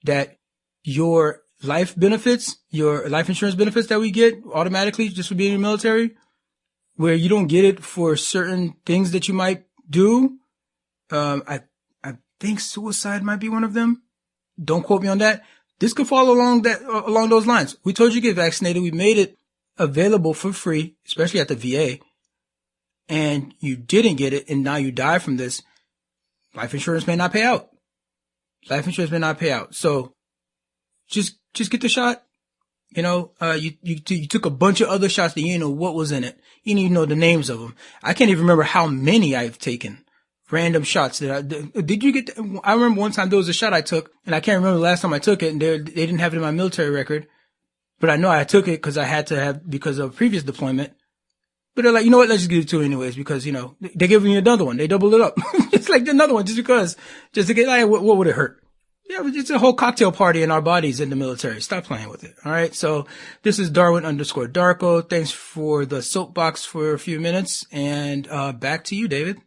that your life benefits, your life insurance benefits that we get automatically just for being in the military, where you don't get it for certain things that you might do. I think suicide might be one of them. Don't quote me on that. This could fall along those lines. We told you to get vaccinated. We made it available for free, especially at the VA, and you didn't get it, and now you die from this. Life insurance may not pay out. Life insurance may not pay out. So just get the shot You took a bunch of other shots that you didn't know what was in it. You didn't even know the names of them. I can't even remember how many I've taken. Random shots did you get? I remember one time there was a shot I took, and I can't remember the last time I took it, and they didn't have it in my military record. But I know I took it because I had to have, because of previous deployment. But they're like, you know what, let's just give it to you anyways, because, they give me another one. They double it up. It's like another one just to get, like, what would it hurt? Yeah, it's a whole cocktail party in our bodies in the military. Stop playing with it. All right. So this is Darwin_Darko. Thanks for the soapbox for a few minutes, and back to you, David.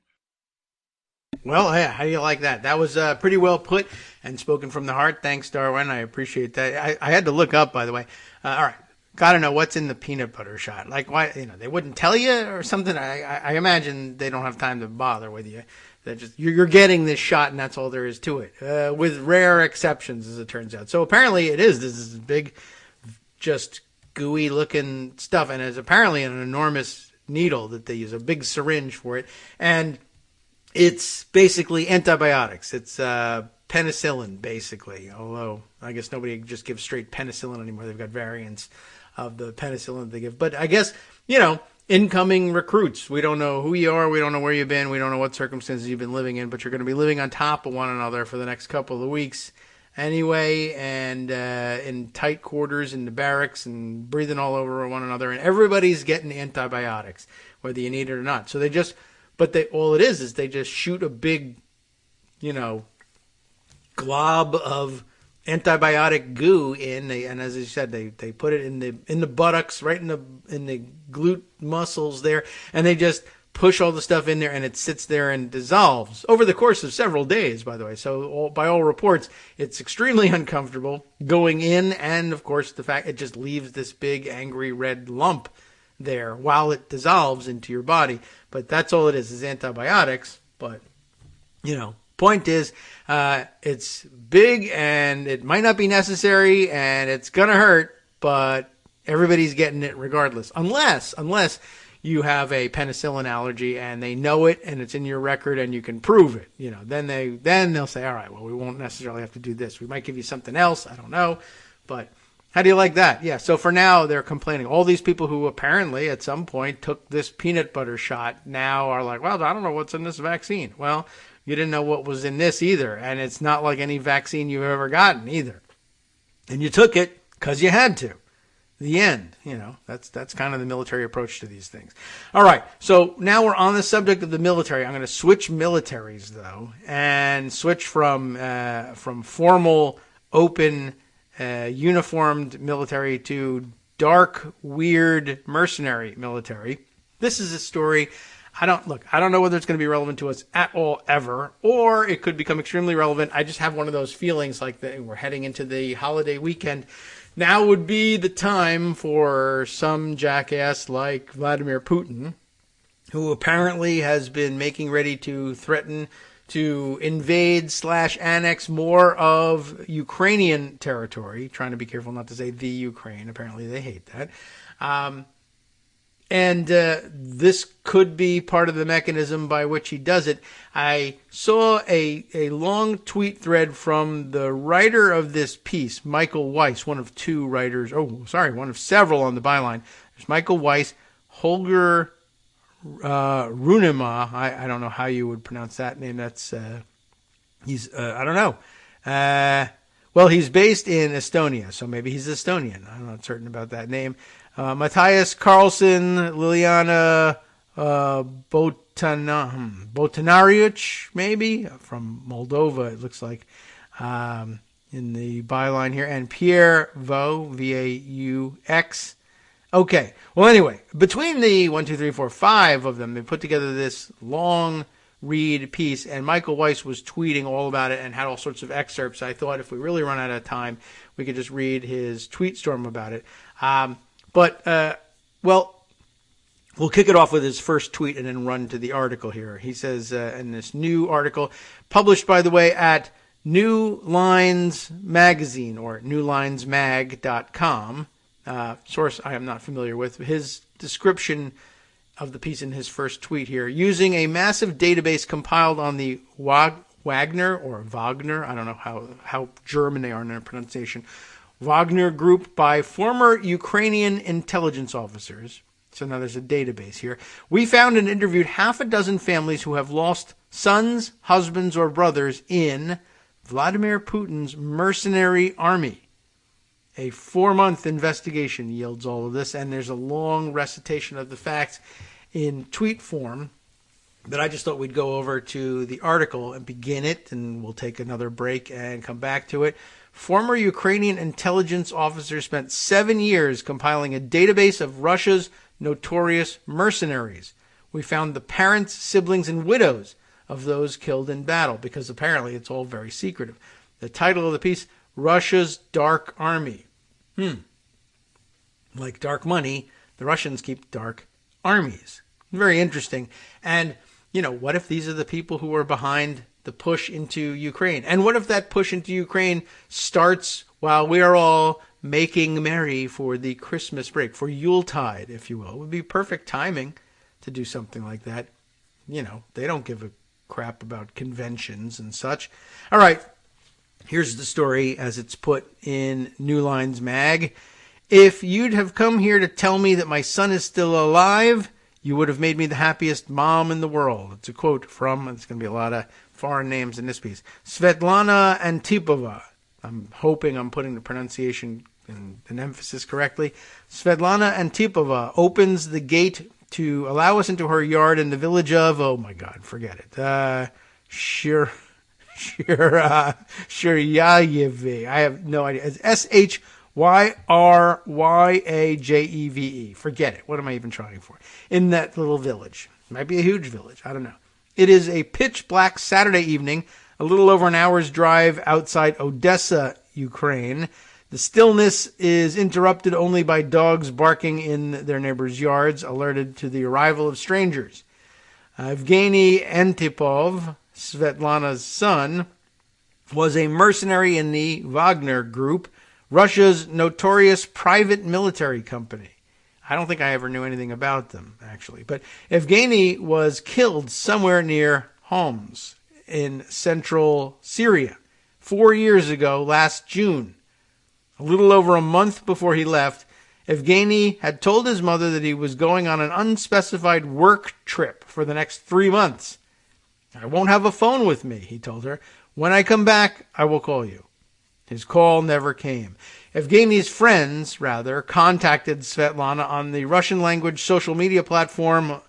Well, yeah, how do you like that? That was pretty well put and spoken from the heart. Thanks, Darwin. I appreciate that. I had to look up, by the way. All right. Got to know what's in the peanut butter shot. Like, why, they wouldn't tell you or something. I imagine they don't have time to bother with you. They're just, you're getting this shot, and that's all there is to it, with rare exceptions, as it turns out. So apparently it is. This is big, just gooey looking stuff, and it's apparently an enormous needle that they use, a big syringe for it. And it's basically antibiotics. It's penicillin, basically, although I guess nobody just gives straight penicillin anymore. They've got variants of the penicillin that they give. But I guess, incoming recruits, we don't know who you are, we don't know where you've been, we don't know what circumstances you've been living in, but you're going to be living on top of one another for the next couple of weeks anyway, and in tight quarters in the barracks and breathing all over one another, and everybody's getting antibiotics, whether you need it or not. So all it is they just shoot a big, glob of antibiotic goo in, and as I said, they put it in the buttocks, right in the glute muscles there, and they just push all the stuff in there, and it sits there and dissolves over the course of several days, by the way. So by all reports, it's extremely uncomfortable going in, and of course the fact it just leaves this big angry red lump there while it dissolves into your body. But that's all it is antibiotics. But point is, it's big, and it might not be necessary, and it's gonna hurt, but everybody's getting it regardless, unless you have a penicillin allergy and they know it and it's in your record and you can prove it. Then they'll say, all right, well, we won't necessarily have to do this. We might give you something else. I don't know, but how do you like that? Yeah. So for now, they're complaining. All these people who apparently at some point took this peanut butter shot now are like, well, I don't know what's in this vaccine. Well, you didn't know what was in this either. And it's not like any vaccine you've ever gotten either. And you took it because you had to. The end. That's kind of the military approach to these things. All right. So now we're on the subject of the military. I'm going to switch militaries, though, and switch from formal, open, uniformed military to dark, weird, mercenary military. This is a story. I don't know whether it's going to be relevant to us at all ever, or it could become extremely relevant. I just have one of those feelings like that we're heading into the holiday weekend. Now would be the time for some jackass like Vladimir Putin, who apparently has been making ready to threaten to invade / annex more of Ukrainian territory, trying to be careful not to say the Ukraine. Apparently they hate that. And this could be part of the mechanism by which he does it. I saw a long tweet thread from the writer of this piece, Michael Weiss, one of several on the byline. There's Michael Weiss, Holger Runema. I don't know how you would pronounce that name. That's I don't know. Well, he's based in Estonia, so maybe he's Estonian. I'm not certain about that name. Matthias Carlson, Liliana Botanariuc, maybe, from Moldova, it looks like, in the byline here, and Pierre Vaux, V-A-U-X. Okay, well, anyway, between the 5 of them, they put together this long read piece, and Michael Weiss was tweeting all about it and had all sorts of excerpts. I thought if we really run out of time, we could just read his tweet storm about it. Well, we'll kick it off with his first tweet and then run to the article here. He says in this new article, published, by the way, at New Lines Magazine or newlinesmag.com, source I am not familiar with, his description of the piece in his first tweet here, using a massive database compiled on the Wagner, I don't know how German they are in their pronunciation, Wagner Group by former Ukrainian intelligence officers. So now there's a database here. We found and interviewed half a dozen families who have lost sons, husbands, or brothers in Vladimir Putin's mercenary army. A 4-month investigation yields all of this, and there's a long recitation of the facts in tweet form that I just thought we'd go over to the article and begin it, and we'll take another break and come back to it. Former Ukrainian intelligence officers spent 7 years compiling a database of Russia's notorious mercenaries. We found the parents, siblings, and widows of those killed in battle, because apparently it's all very secretive. The title of the piece, Russia's Dark Army. Like dark money, the Russians keep dark armies. Very interesting. And, what if these are the people who are behind the push into Ukraine? And what if that push into Ukraine starts while we are all making merry for the Christmas break, for Yuletide, if you will? It would be perfect timing to do something like that. They don't give a crap about conventions and such. All right, here's the story as it's put in New Lines Mag. If you'd have come here to tell me that my son is still alive, you would have made me the happiest mom in the world. It's a quote from, it's going to be a lot of foreign names in this piece, Svetlana Antipova. I'm hoping I'm putting the pronunciation and an emphasis correctly. Svetlana Antipova opens the gate to allow us into her yard in the village of, oh my God, forget it, Shiryayev. I have no idea. It's Shyryajeve. Forget it. What am I even trying for? In that little village. Might be a huge village. I don't know. It is a pitch black Saturday evening, a little over an hour's drive outside Odessa, Ukraine. The stillness is interrupted only by dogs barking in their neighbors' yards, alerted to the arrival of strangers. Evgeny Antipov, Svetlana's son, was a mercenary in the Wagner Group, Russia's notorious private military company. I don't think I ever knew anything about them, actually. But Evgeny was killed somewhere near Homs in central Syria 4 years ago, last June. A little over a month before he left, Evgeny had told his mother that he was going on an unspecified work trip for the next 3 months. I won't have a phone with me, he told her. When I come back, I will call you. His call never came. Evgeny's friends, contacted Svetlana on the Russian-language social media platform,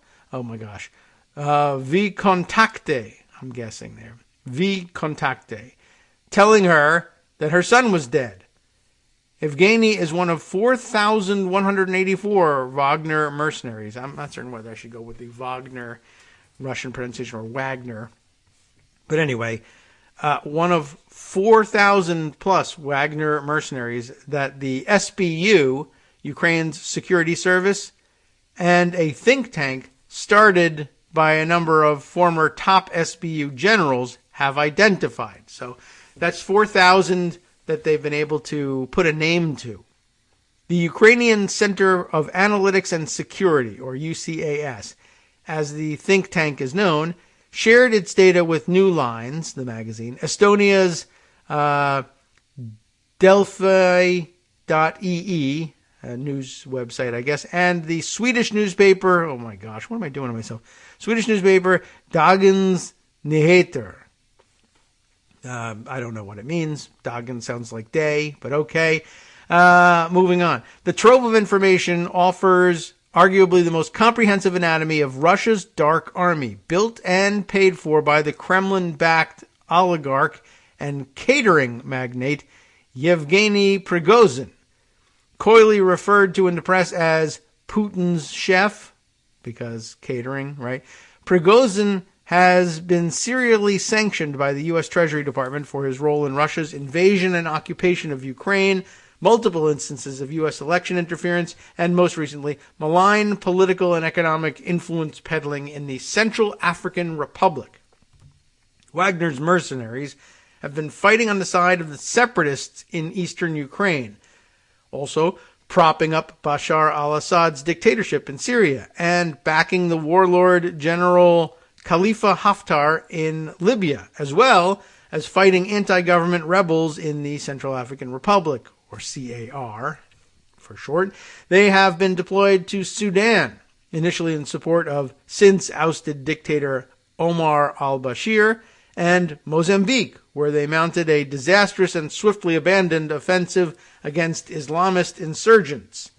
VKontakte, I'm guessing there, VKontakte, telling her that her son was dead. Evgeny is one of 4,184 Wagner mercenaries. I'm not certain whether I should go with the Wagner Russian pronunciation or Wagner. But anyway, one of 4,000 plus Wagner mercenaries that the SBU, Ukraine's security service, and a think tank started by a number of former top SBU generals have identified. So that's 4,000 that they've been able to put a name to. The Ukrainian Center of Analytics and Security, or UCAS, as the think tank is known, shared its data with New Lines, the magazine, Estonia's Delphi.ee, a news website, I guess, and the Swedish newspaper, oh my gosh, what am I doing to myself? Swedish newspaper, Dagens Nyheter. I don't know what it means. Dagen sounds like day, but okay. Moving on. The trove of information offers arguably the most comprehensive anatomy of Russia's Dark Army, built and paid for by the Kremlin-backed oligarch and catering magnate Yevgeny Prigozhin, coyly referred to in the press as Putin's chef, because catering, right? Prigozhin has been serially sanctioned by the U.S. Treasury Department for his role in Russia's invasion and occupation of Ukraine, multiple instances of U.S. election interference, and most recently, malign political and economic influence peddling in the Central African Republic. Wagner's mercenaries have been fighting on the side of the separatists in eastern Ukraine, also propping up Bashar al-Assad's dictatorship in Syria, and backing the warlord General Khalifa Haftar in Libya, as well as fighting anti-government rebels in the Central African Republic, or CAR for short. They have been deployed to Sudan, initially in support of since ousted dictator Omar al-Bashir, and Mozambique, where they mounted a disastrous and swiftly abandoned offensive against Islamist insurgents.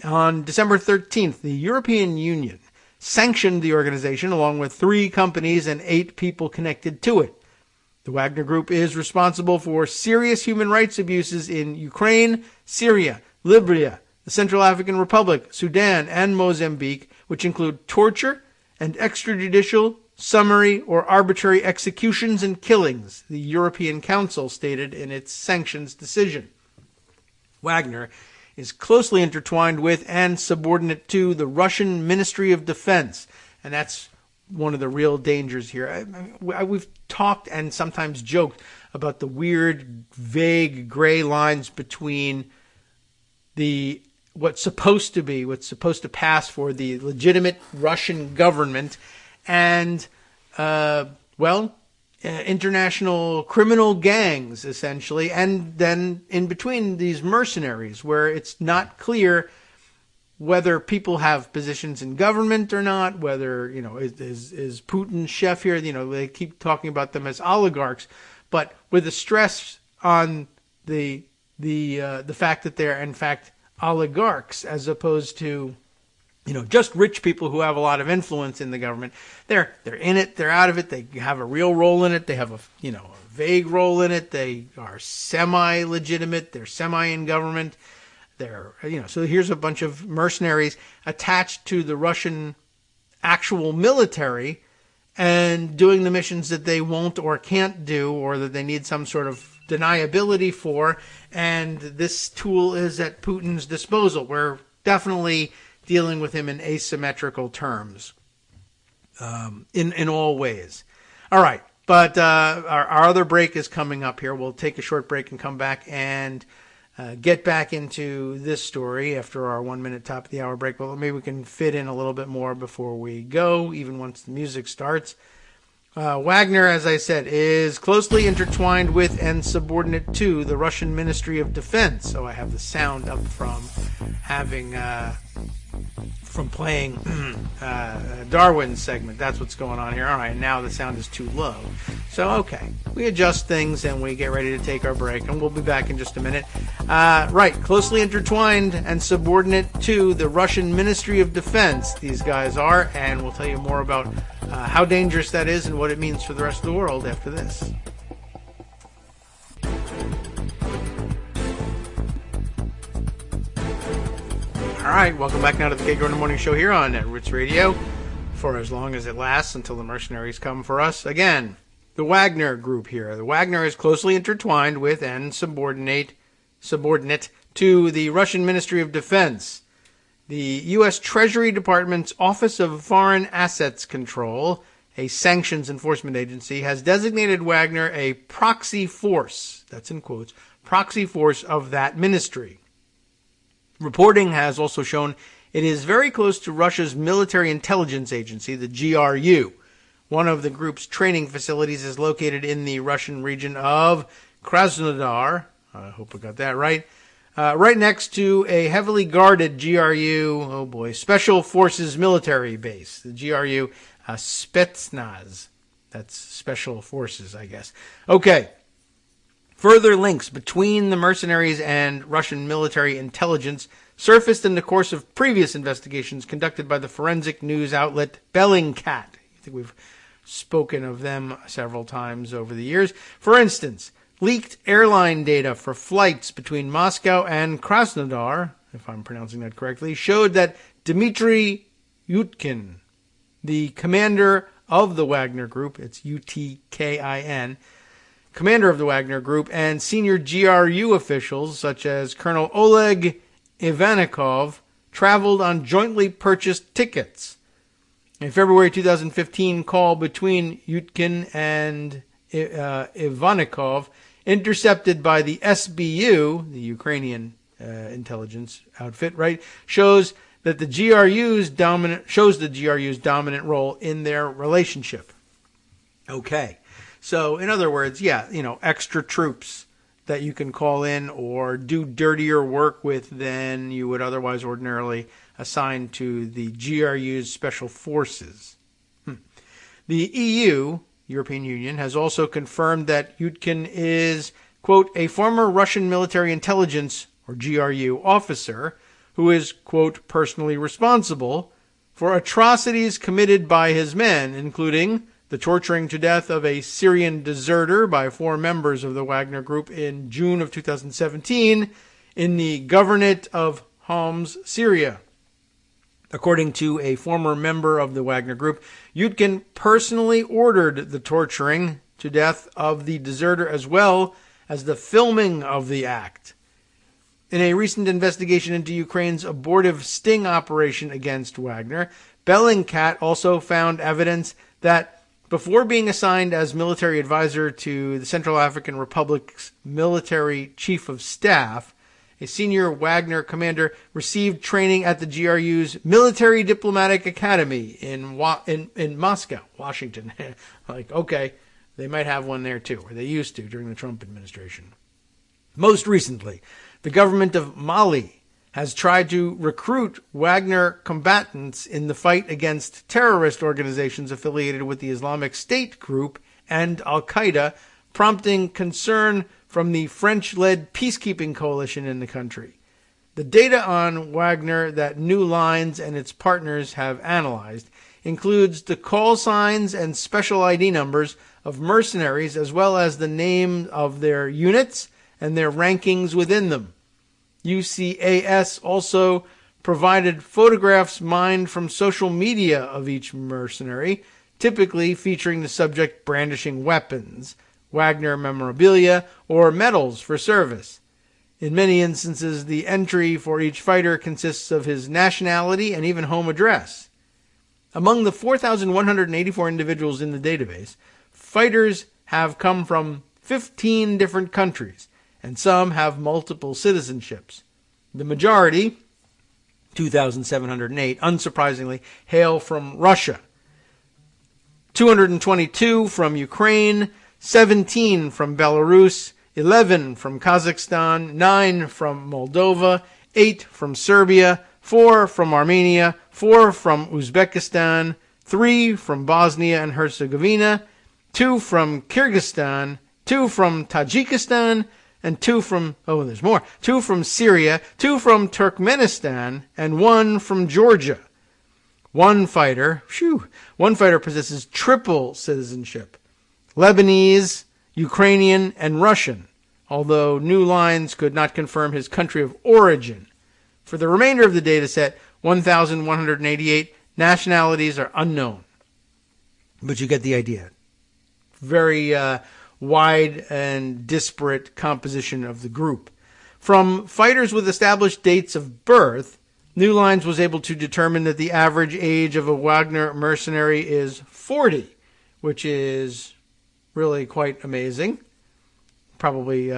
On December 13th, the European Union sanctioned the organization along with 3 companies and 8 people connected to it. The Wagner Group is responsible for serious human rights abuses in Ukraine, Syria, Libya, the Central African Republic, Sudan, and Mozambique, which include torture and extrajudicial, summary, or arbitrary executions and killings, the European Council stated in its sanctions decision. Wagner is closely intertwined with and subordinate to the Russian Ministry of Defense, and that's one of the real dangers here. We've talked and sometimes joked about the weird, vague gray lines between what's supposed to pass for the legitimate Russian government and, international criminal gangs, essentially, and then in between these mercenaries, where it's not clear whether people have positions in government or not, whether, is Putin's chef here, they keep talking about them as oligarchs, but with a stress on the fact that they're, in fact, oligarchs, as opposed to, just rich people who have a lot of influence in the government. They're in it, they're out of it, they have a real role in it, they have a vague role in it, they are semi-legitimate, they're semi in government, so here's a bunch of mercenaries attached to the Russian actual military and doing the missions that they won't or can't do, or that they need some sort of deniability for, and this tool is at Putin's disposal. We're definitely dealing with him in asymmetrical terms, in all ways. All right, but our other break is coming up here. We'll take a short break and come back and get back into this story after our 1 minute top of the hour break. Well, maybe we can fit in a little bit more before we go, even once the music starts. Wagner, as I said, is closely intertwined with and subordinate to the Russian Ministry of Defense. So I have the sound up from playing Darwin's segment. That's what's going on here. All right, now the sound is too low. So, okay, we adjust things and we get ready to take our break, and we'll be back in just a minute. Right, closely intertwined and subordinate to the Russian Ministry of Defense, these guys are, and we'll tell you more about how dangerous that is and what it means for the rest of the world after this. All right, welcome back now to the Kagro in the Morning Show here on Roots Radio, for as long as it lasts until the mercenaries come for us. Again, the Wagner Group here. The Wagner is closely intertwined with and subordinate to the Russian Ministry of Defense. The U.S. Treasury Department's Office of Foreign Assets Control, a sanctions enforcement agency, has designated Wagner a proxy force, that's in quotes, proxy force of that ministry. Reporting has also shown it is very close to Russia's military intelligence agency, the GRU. One of the group's training facilities is located in the Russian region of Krasnodar. I hope I got that right. Right next to a heavily guarded GRU, Special Forces military base. The GRU Spetsnaz. That's Special Forces, I guess. Okay. Further links between the mercenaries and Russian military intelligence surfaced in the course of previous investigations conducted by the forensic news outlet Bellingcat. I think we've spoken of them several times over the years. For instance, leaked airline data for flights between Moscow and Krasnodar, if I'm pronouncing that correctly, showed that Dmitry Utkin, the commander of the Wagner Group, it's Utkin, commander of the Wagner Group, and senior GRU officials such as Colonel Oleg Ivanikov traveled on jointly purchased tickets. A February 2015 call between Utkin and Ivanikov, intercepted by the SBU, the Ukrainian intelligence outfit, right, shows the GRU's dominant role in their relationship. Okay. So, in other words, extra troops that you can call in or do dirtier work with than you would otherwise ordinarily assign to the GRU's special forces. The EU, European Union, has also confirmed that Yudkin is, quote, a former Russian military intelligence, or GRU, officer who is, quote, personally responsible for atrocities committed by his men, including the torturing to death of a Syrian deserter by 4 members of the Wagner Group in June of 2017 in the Governorate of Homs, Syria. According to a former member of the Wagner Group, Yudkin personally ordered the torturing to death of the deserter as well as the filming of the act. In a recent investigation into Ukraine's abortive sting operation against Wagner, Bellingcat also found evidence that before being assigned as military advisor to the Central African Republic's military chief of staff, a senior Wagner commander received training at the GRU's Military Diplomatic Academy in Moscow, Washington. Like, okay, they might have one there too, or they used to during the Trump administration. Most recently, the government of Mali has tried to recruit Wagner combatants in the fight against terrorist organizations affiliated with the Islamic State group and Al-Qaeda, prompting concern from the French-led peacekeeping coalition in the country. The data on Wagner that New Lines and its partners have analyzed includes the call signs and special ID numbers of mercenaries, as well as the name of their units and their rankings within them. UCAS also provided photographs mined from social media of each mercenary, typically featuring the subject brandishing weapons, Wagner memorabilia, or medals for service. In many instances, the entry for each fighter consists of his nationality and even home address. Among the 4,184 individuals in the database, fighters have come from 15 different countries, and some have multiple citizenships. The majority, 2,708, unsurprisingly, hail from Russia. 222 from Ukraine, 17 from Belarus, 11 from Kazakhstan, 9 from Moldova, 8 from Serbia, 4 from Armenia, 4 from Uzbekistan, 3 from Bosnia and Herzegovina, 2 from Kyrgyzstan, 2 from Tajikistan, and 2 from, 2 from Syria, 2 from Turkmenistan, and 1 from Georgia. One fighter possesses triple citizenship: Lebanese, Ukrainian, and Russian, although New Lines could not confirm his country of origin. For the remainder of the dataset, 1,188 nationalities are unknown. But you get the idea. Very wide and disparate composition of the group. From fighters with established dates of birth, New Lines was able to determine that the average age of a Wagner mercenary is 40, which is really quite amazing. Probably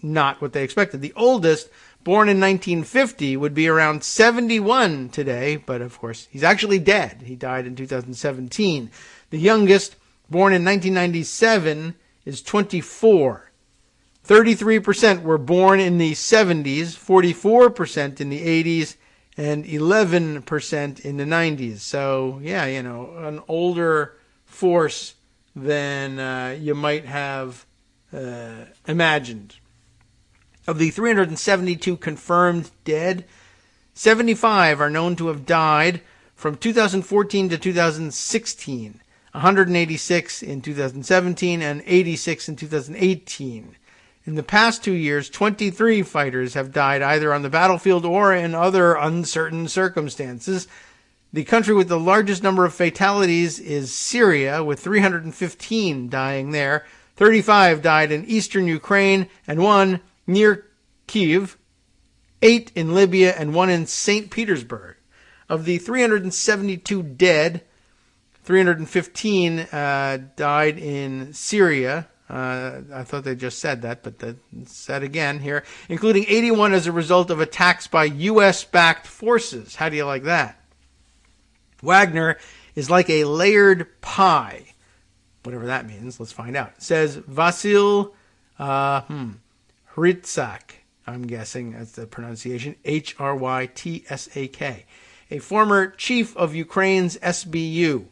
not what they expected. The oldest, born in 1950, would be around 71 today, but of course, he's actually dead. He died in 2017. The youngest, born in 1997, is 24. 33% were born in the 70s, 44% in the 80s, and 11% in the 90s. So, yeah, an older force than you might have imagined. Of the 372 confirmed dead, 75 are known to have died from 2014 to 2016, 186 in 2017, and 86 in 2018. In the past 2 years, 23 fighters have died either on the battlefield or in other uncertain circumstances. The country with the largest number of fatalities is Syria, with 315 dying there. 35 died in eastern Ukraine, and 1 near Kyiv, 8 in Libya, and 1 in St. Petersburg. Of the 372 dead, 315 died in Syria. I thought they just said that, but that's said again here, including 81 as a result of attacks by U.S.-backed forces. How do you like that? Wagner is like a layered pie. Whatever that means, let's find out. It says Vasil Hrytsak, I'm guessing that's the pronunciation, Hrytsak, a former chief of Ukraine's SBU.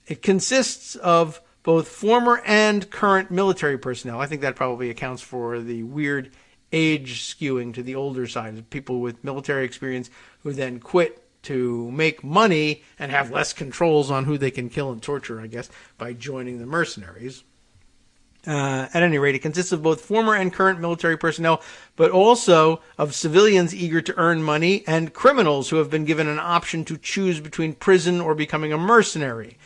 It consists of both former and current military personnel. I think that probably accounts for the weird age skewing to the older side of people with military experience who then quit to make money and have less controls on who they can kill and torture, I guess, by joining the mercenaries. At any rate, it consists of both former and current military personnel, but also of civilians eager to earn money and criminals who have been given an option to choose between prison or becoming a mercenary.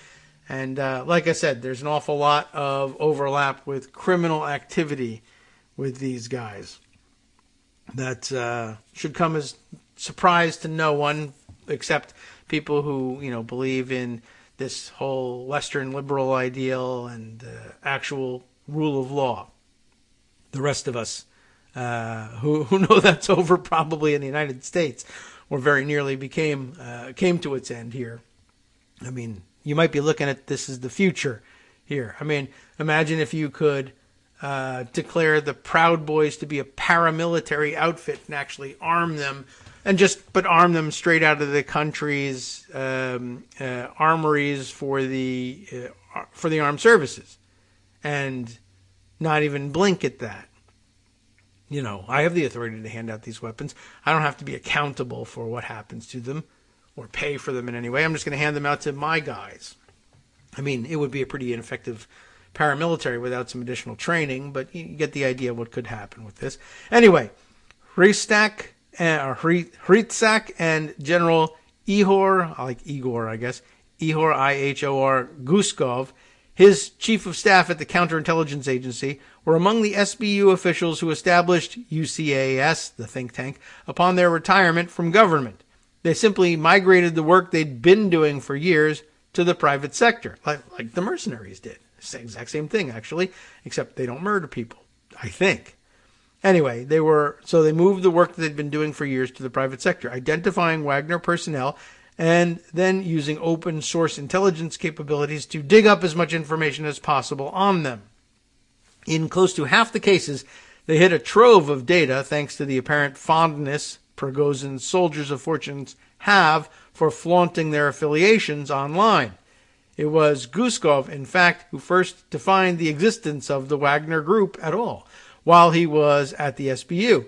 And like I said, there's an awful lot of overlap with criminal activity with these guys. That should come as surprise to no one except people who, believe in this whole Western liberal ideal and actual rule of law. The rest of us who know that's over probably in the United States or very nearly came to its end here. I mean, you might be looking at this as the future here. I mean, imagine if you could declare the Proud Boys to be a paramilitary outfit and actually arm them, but arm them straight out of the country's armories for the armed services, and not even blink at that. I have the authority to hand out these weapons. I don't have to be accountable for what happens to them or pay for them in any way. I'm just going to hand them out to my guys. I mean, it would be a pretty ineffective paramilitary without some additional training, but you get the idea of what could happen with this. Anyway, Hrytsak and General Ihor, I like Igor, I guess, Ihor, Ihor Guskov, his chief of staff at the counterintelligence agency, were among the SBU officials who established UCAS, the think tank, upon their retirement from government. They simply migrated the work they'd been doing for years to the private sector, like the mercenaries did. Exact same thing, actually, except they don't murder people, I think. Anyway, they moved the work that they'd been doing for years to the private sector, identifying Wagner personnel and then using open source intelligence capabilities to dig up as much information as possible on them. In close to half the cases, they hit a trove of data thanks to the apparent fondness Prigozhin's soldiers of fortunes have for flaunting their affiliations online. It was Guskov, in fact, who first defined the existence of the Wagner group at all, while he was at the SBU.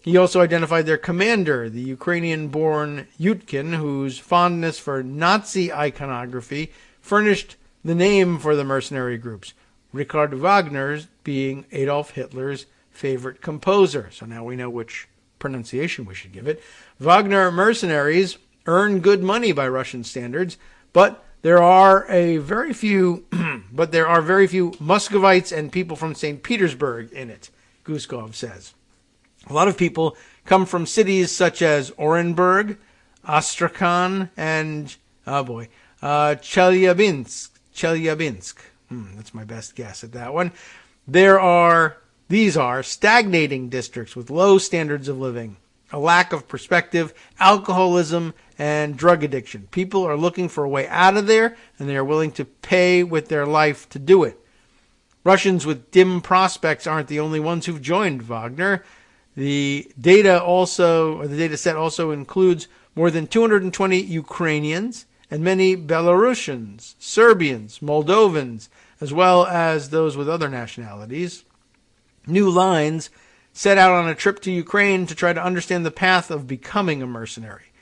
He also identified their commander, the Ukrainian-born Yutkin, whose fondness for Nazi iconography furnished the name for the mercenary groups, Richard Wagner being Adolf Hitler's favorite composer. So now we know which pronunciation we should give it. Wagner mercenaries earn good money by Russian standards, but there are very few Muscovites and people from St. Petersburg in it, Guskov says. A lot of people come from cities such as Orenburg, Astrakhan, and Chelyabinsk. That's my best guess at that one. These are stagnating districts with low standards of living, a lack of perspective, alcoholism, and drug addiction. People are looking for a way out of there, and they are willing to pay with their life to do it. Russians with dim prospects aren't the only ones who've joined Wagner. The data set also includes more than 220 Ukrainians and many Belarusians, Serbians, Moldovans, as well as those with other nationalities. New Lines set out on a trip to Ukraine to try to understand the path of becoming a mercenary.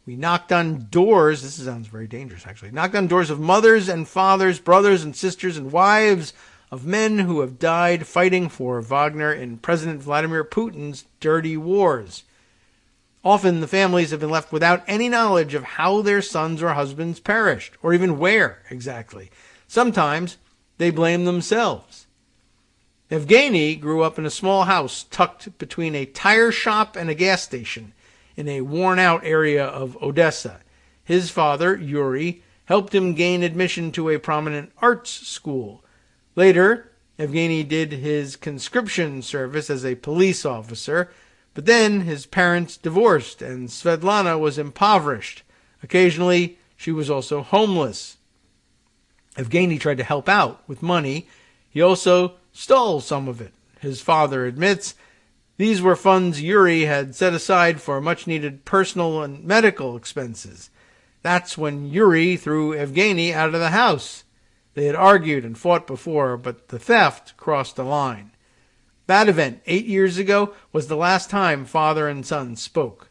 We knocked on doors, this sounds very dangerous actually, knocked on doors of mothers and fathers, brothers and sisters and wives of men who have died fighting for Wagner in President Vladimir Putin's dirty wars. Often the families have been left without any knowledge of how their sons or husbands perished, or even where exactly. Sometimes they blame themselves. Evgeny grew up in a small house tucked between a tire shop and a gas station in a worn-out area of Odessa. His father, Yuri, helped him gain admission to a prominent arts school. Later, Evgeny did his conscription service as a police officer, but then his parents divorced and Svetlana was impoverished. Occasionally, she was also homeless. Evgeny tried to help out with money. He also stole some of it. His father admits These were funds Yuri had set aside for much-needed personal and medical expenses. That's when Yuri threw Evgeny out of the house. They had argued and fought before, but the theft crossed the line. That event, 8 years ago, was the last time father and son spoke.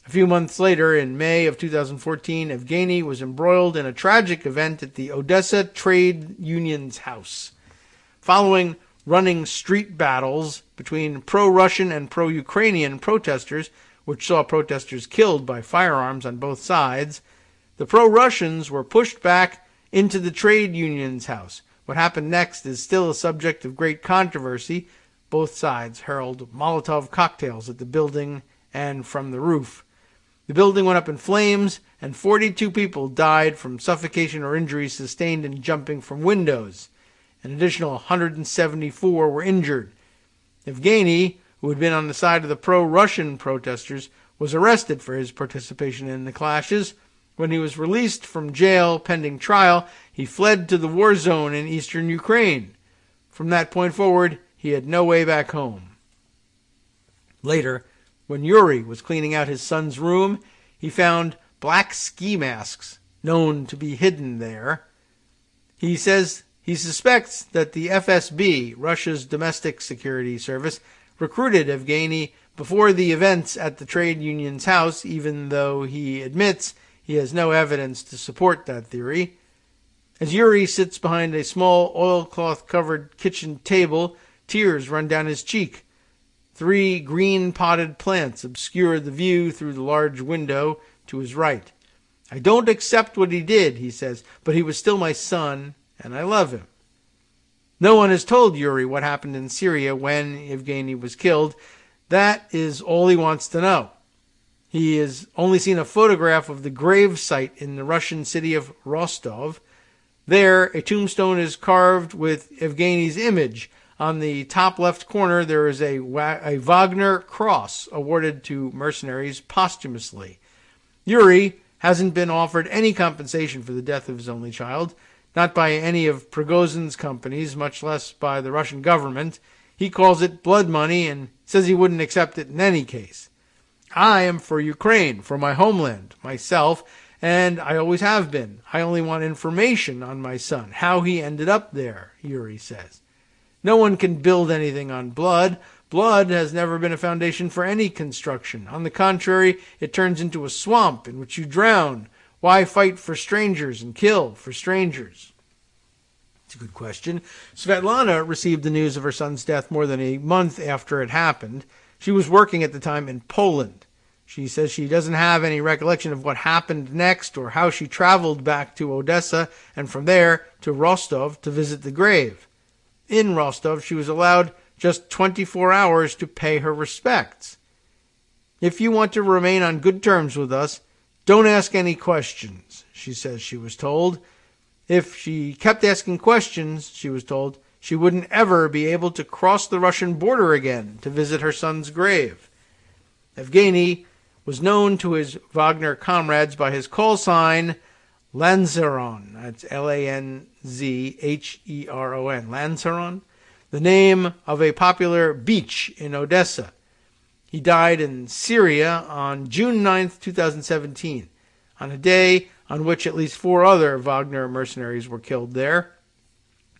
A few months later, in May of 2014, Evgeny was embroiled in a tragic event at the Odessa Trade Union's house. Following running street battles between pro-Russian and pro-Ukrainian protesters, which saw protesters killed by firearms on both sides, the pro-Russians were pushed back into the trade union's house. What happened next is still a subject of great controversy. Both sides hurled Molotov cocktails at the building and from the roof. The building went up in flames, and 42 people died from suffocation or injuries sustained in jumping from windows. An additional 174 were injured. Evgeny, who had been on the side of the pro-Russian protesters, was arrested for his participation in the clashes. When he was released from jail pending trial, he fled to the war zone in eastern Ukraine. From that point forward, he had no way back home. Later, when Yuri was cleaning out his son's room, he found black ski masks known to be hidden there. He says he suspects that the FSB, Russia's domestic security service, recruited Evgeny before the events at the trade union's house, even though he admits he has no evidence to support that theory. As Yuri sits behind a small oilcloth-covered kitchen table, tears run down his cheek. 3 green potted plants obscure the view through the large window to his right. I don't accept what he did, he says, but he was still my son, and I love him. No one has told Yuri what happened in Syria when Evgeny was killed. That is all he wants to know. He has only seen a photograph of the grave site in the Russian city of Rostov. There, a tombstone is carved with Evgeny's image. On the top left corner, there is a Wagner cross awarded to mercenaries posthumously. Yuri hasn't been offered any compensation for the death of his only child, not by any of Prigozhin's companies, much less by the Russian government. He calls it blood money and says he wouldn't accept it in any case. I am for Ukraine, for my homeland, myself, and I always have been. I only want information on my son, how he ended up there, Yuri says. No one can build anything on blood. Blood has never been a foundation for any construction. On the contrary, it turns into a swamp in which you drown. Why fight for strangers and kill for strangers? It's a good question. Svetlana received the news of her son's death more than a month after it happened. She was working at the time in Poland. She says she doesn't have any recollection of what happened next or how she traveled back to Odessa and from there to Rostov to visit the grave. In Rostov, she was allowed just 24 hours to pay her respects. If you want to remain on good terms with us, don't ask any questions, she says she was told. If she kept asking questions, she was told, she wouldn't ever be able to cross the Russian border again to visit her son's grave. Evgeny was known to his Wagner comrades by his call sign, Lanzaron. That's Lanzheron. Lanzaron, the name of a popular beach in Odessa. He died in Syria on June 9th, 2017, on a day on which at least 4 other Wagner mercenaries were killed there.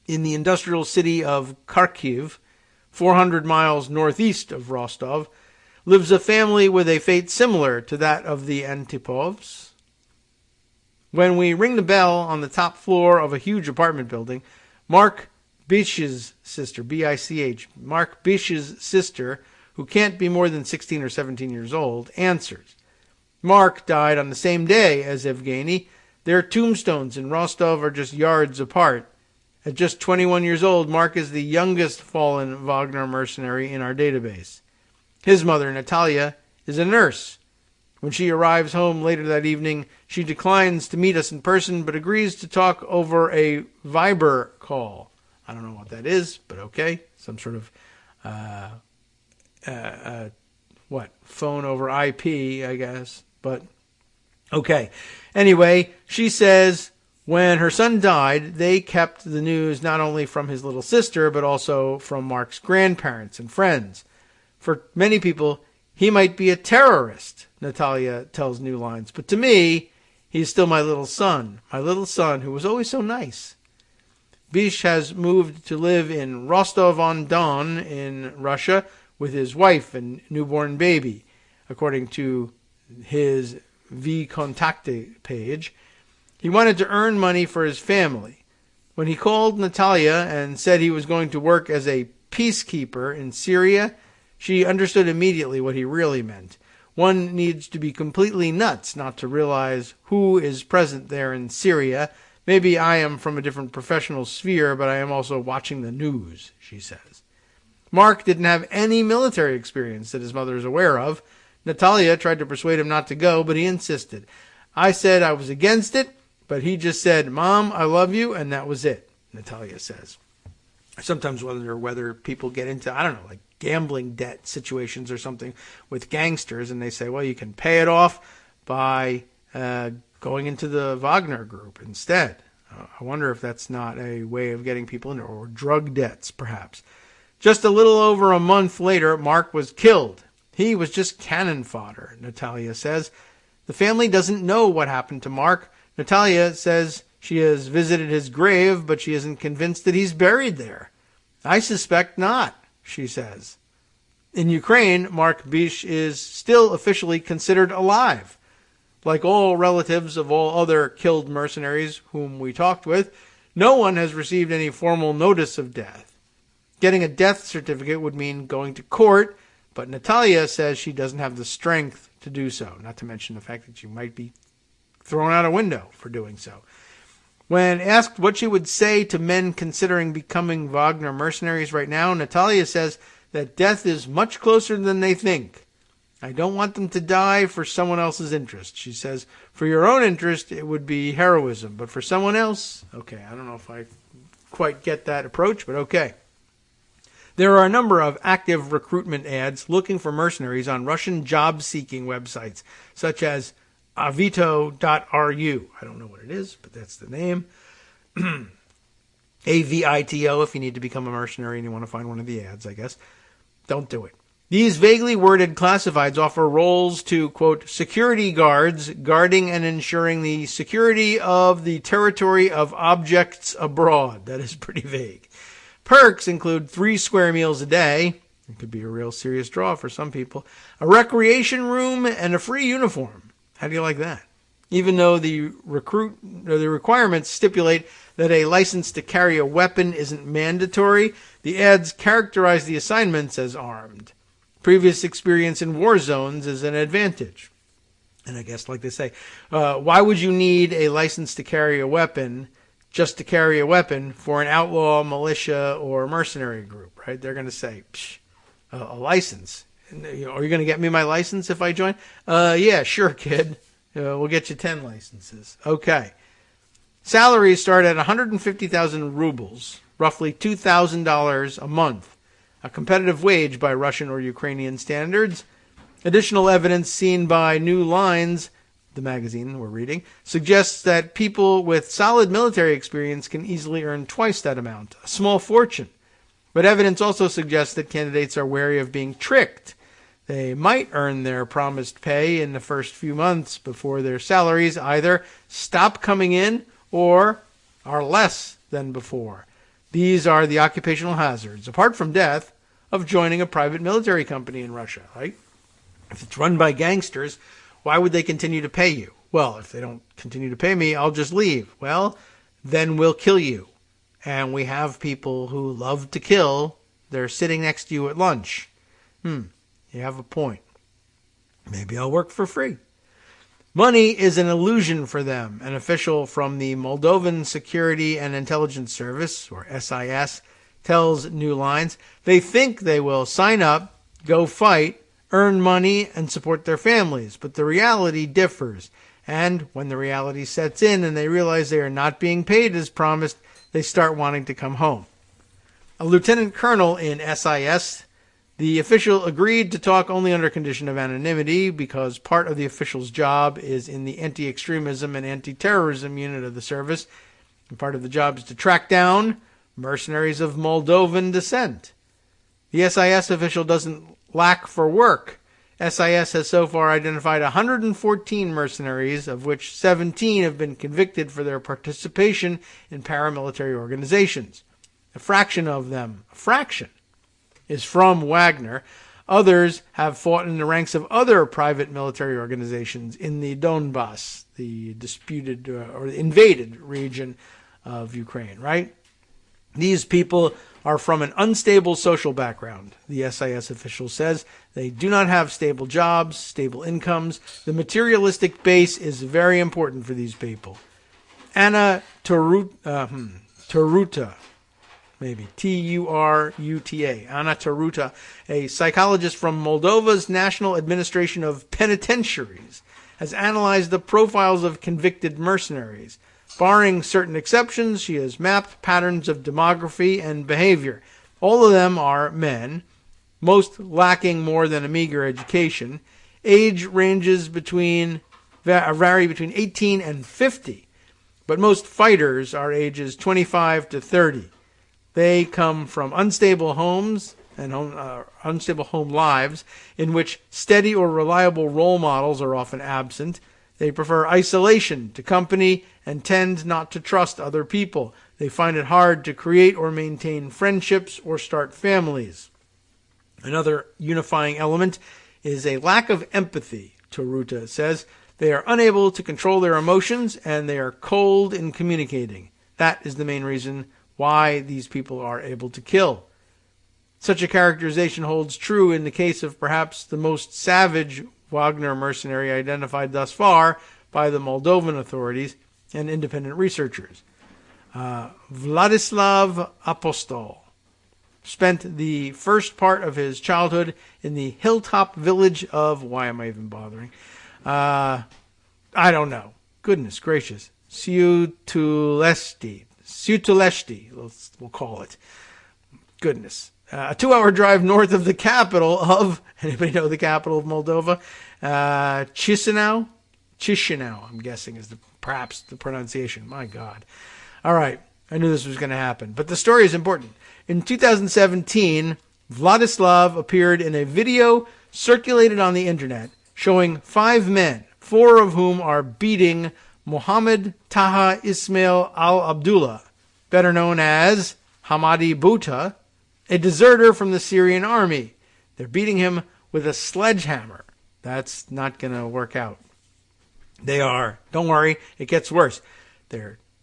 In the industrial city of Kharkiv, 400 miles northeast of Rostov, lives a family with a fate similar to that of the Antipovs. When we ring the bell on the top floor of a huge apartment building, Mark Bich's sister, B-I-C-H, Mark Bich's sister, who can't be more than 16 or 17 years old, answers. Mark died on the same day as Evgeny. Their tombstones in Rostov are just yards apart. At just 21 years old, Mark is the youngest fallen Wagner mercenary in our database. His mother, Natalia, is a nurse. When she arrives home later that evening, she declines to meet us in person, but agrees to talk over a Viber call. I don't know what that is, but okay. Some sort of, phone over IP, I guess. But, okay. Anyway, she says when her son died, they kept the news not only from his little sister, but also from Mark's grandparents and friends. For many people, he might be a terrorist, Natalia tells New Lines. But to me, he's still my little son who was always so nice. Bish has moved to live in Rostov-on-Don in Russia with his wife and newborn baby, according to his VKontakte page. He wanted to earn money for his family. When he called Natalia and said he was going to work as a peacekeeper in Syria, she understood immediately what he really meant. One needs to be completely nuts not to realize who is present there in Syria. Maybe I am from a different professional sphere, but I am also watching the news, she says. Mark didn't have any military experience that his mother is aware of. Natalia tried to persuade him not to go, but he insisted. I said I was against it, but he just said, Mom, I love you, and that was it, Natalia says. I sometimes wonder whether people get into, like gambling debt situations or something with gangsters, and they say, well, you can pay it off by going into the Wagner group instead. I wonder if that's not a way of getting people in, or drug debts, perhaps. Just a little over a month later, Mark was killed. He was just cannon fodder, Natalia says. The family doesn't know what happened to Mark. Natalia says she has visited his grave, but she isn't convinced that he's buried there. I suspect not, she says. In Ukraine, Mark Bish is still officially considered alive. Like all relatives of all other killed mercenaries whom we talked with, no one has received any formal notice of death. Getting a death certificate would mean going to court, but Natalia says she doesn't have the strength to do so, not to mention the fact that she might be thrown out a window for doing so. When asked what she would say to men considering becoming Wagner mercenaries right now, Natalia says that death is much closer than they think. I don't want them to die for someone else's interest. She says, for your own interest, it would be heroism, but for someone else, okay, I don't know if I quite get that approach, but okay. There are a number of active recruitment ads looking for mercenaries on Russian job-seeking websites, such as avito.ru. I don't know what it is, but that's the name. AVITO if you need to become a mercenary and you want to find one of the ads, I guess. Don't do it. These vaguely worded classifieds offer roles to, quote, security guards guarding and ensuring the security of the territory of objects abroad. That is pretty vague. Perks include 3 square meals a day. It could be a real serious draw for some people. A recreation room and a free uniform. How do you like that? Even though the requirements stipulate that a license to carry a weapon isn't mandatory, the ads characterize the assignments as armed. Previous experience in war zones is an advantage. And I guess, like they say, why would you need a license to carry a weapon just to carry a weapon for an outlaw, militia, or mercenary group, right? They're going to say, a license. Are you going to get me my license if I join? Yeah, sure, kid. We'll get you 10 licenses. Okay. Salaries start at 150,000 rubles, roughly $2,000 a month, a competitive wage by Russian or Ukrainian standards. Additional evidence seen by New Lines, the magazine we're reading, suggests that people with solid military experience can easily earn twice that amount, a small fortune. But evidence also suggests that candidates are wary of being tricked. They might earn their promised pay in the first few months before their salaries either stop coming in or are less than before. These are the occupational hazards, apart from death, of joining a private military company in Russia, right? If it's run by gangsters, why would they continue to pay you? Well, if they don't continue to pay me, I'll just leave. Well, then we'll kill you. And we have people who love to kill. They're sitting next to you at lunch. You have a point. Maybe I'll work for free. Money is an illusion for them. An official from the Moldovan Security and Intelligence Service, or SIS, tells New Lines they think they will sign up, go fight, earn money, and support their families. But the reality differs. And when the reality sets in and they realize they are not being paid as promised, they start wanting to come home. A lieutenant colonel in SIS, the official agreed to talk only under condition of anonymity because part of the official's job is in the anti-extremism and anti-terrorism unit of the service. And part of the job is to track down mercenaries of Moldovan descent. The SIS official doesn't lack for work. SIS has so far identified 114 mercenaries, of which 17 have been convicted for their participation in paramilitary organizations. A fraction of them, is from Wagner. Others have fought in the ranks of other private military organizations in the Donbass, the disputed or invaded region of Ukraine, right? These people are from an unstable social background, the SIS official says. They do not have stable jobs, stable incomes. The materialistic base is very important for these people. Anna Taruta, maybe, Turuta, Anna Taruta, a psychologist from Moldova's National Administration of Penitentiaries, has analyzed the profiles of convicted mercenaries. Barring certain exceptions, she has mapped patterns of demography and behavior. All of them are men, most lacking more than a meager education. Age ranges vary between 18 and 50, but most fighters are ages 25 to 30. They come from unstable homes and unstable home lives in which steady or reliable role models are often absent. They prefer isolation to company and tend not to trust other people. They find it hard to create or maintain friendships or start families. Another unifying element is a lack of empathy, Taruta says. They are unable to control their emotions and they are cold in communicating. That is the main reason why these people are able to kill. Such a characterization holds true in the case of perhaps the most savage Wagner mercenary identified thus far by the Moldovan authorities and independent researchers. Vladislav Apostol spent the first part of his childhood in the hilltop village of, why am I even bothering? I don't know. Goodness gracious. Siutuleshti, we'll call it. Goodness. A 2-hour drive north of the capital of, anybody know the capital of Moldova? Chisinau, I'm guessing is perhaps the pronunciation. My God. All right. I knew this was going to happen. But the story is important. In 2017, Vladislav appeared in a video circulated on the internet showing 5 men, 4 of whom are beating Mohammed Taha Ismail al-Abdullah, better known as Hamadi Bouta, a deserter from the Syrian army. They're beating him with a sledgehammer. That's not going to work out. They are. Don't worry, it gets worse.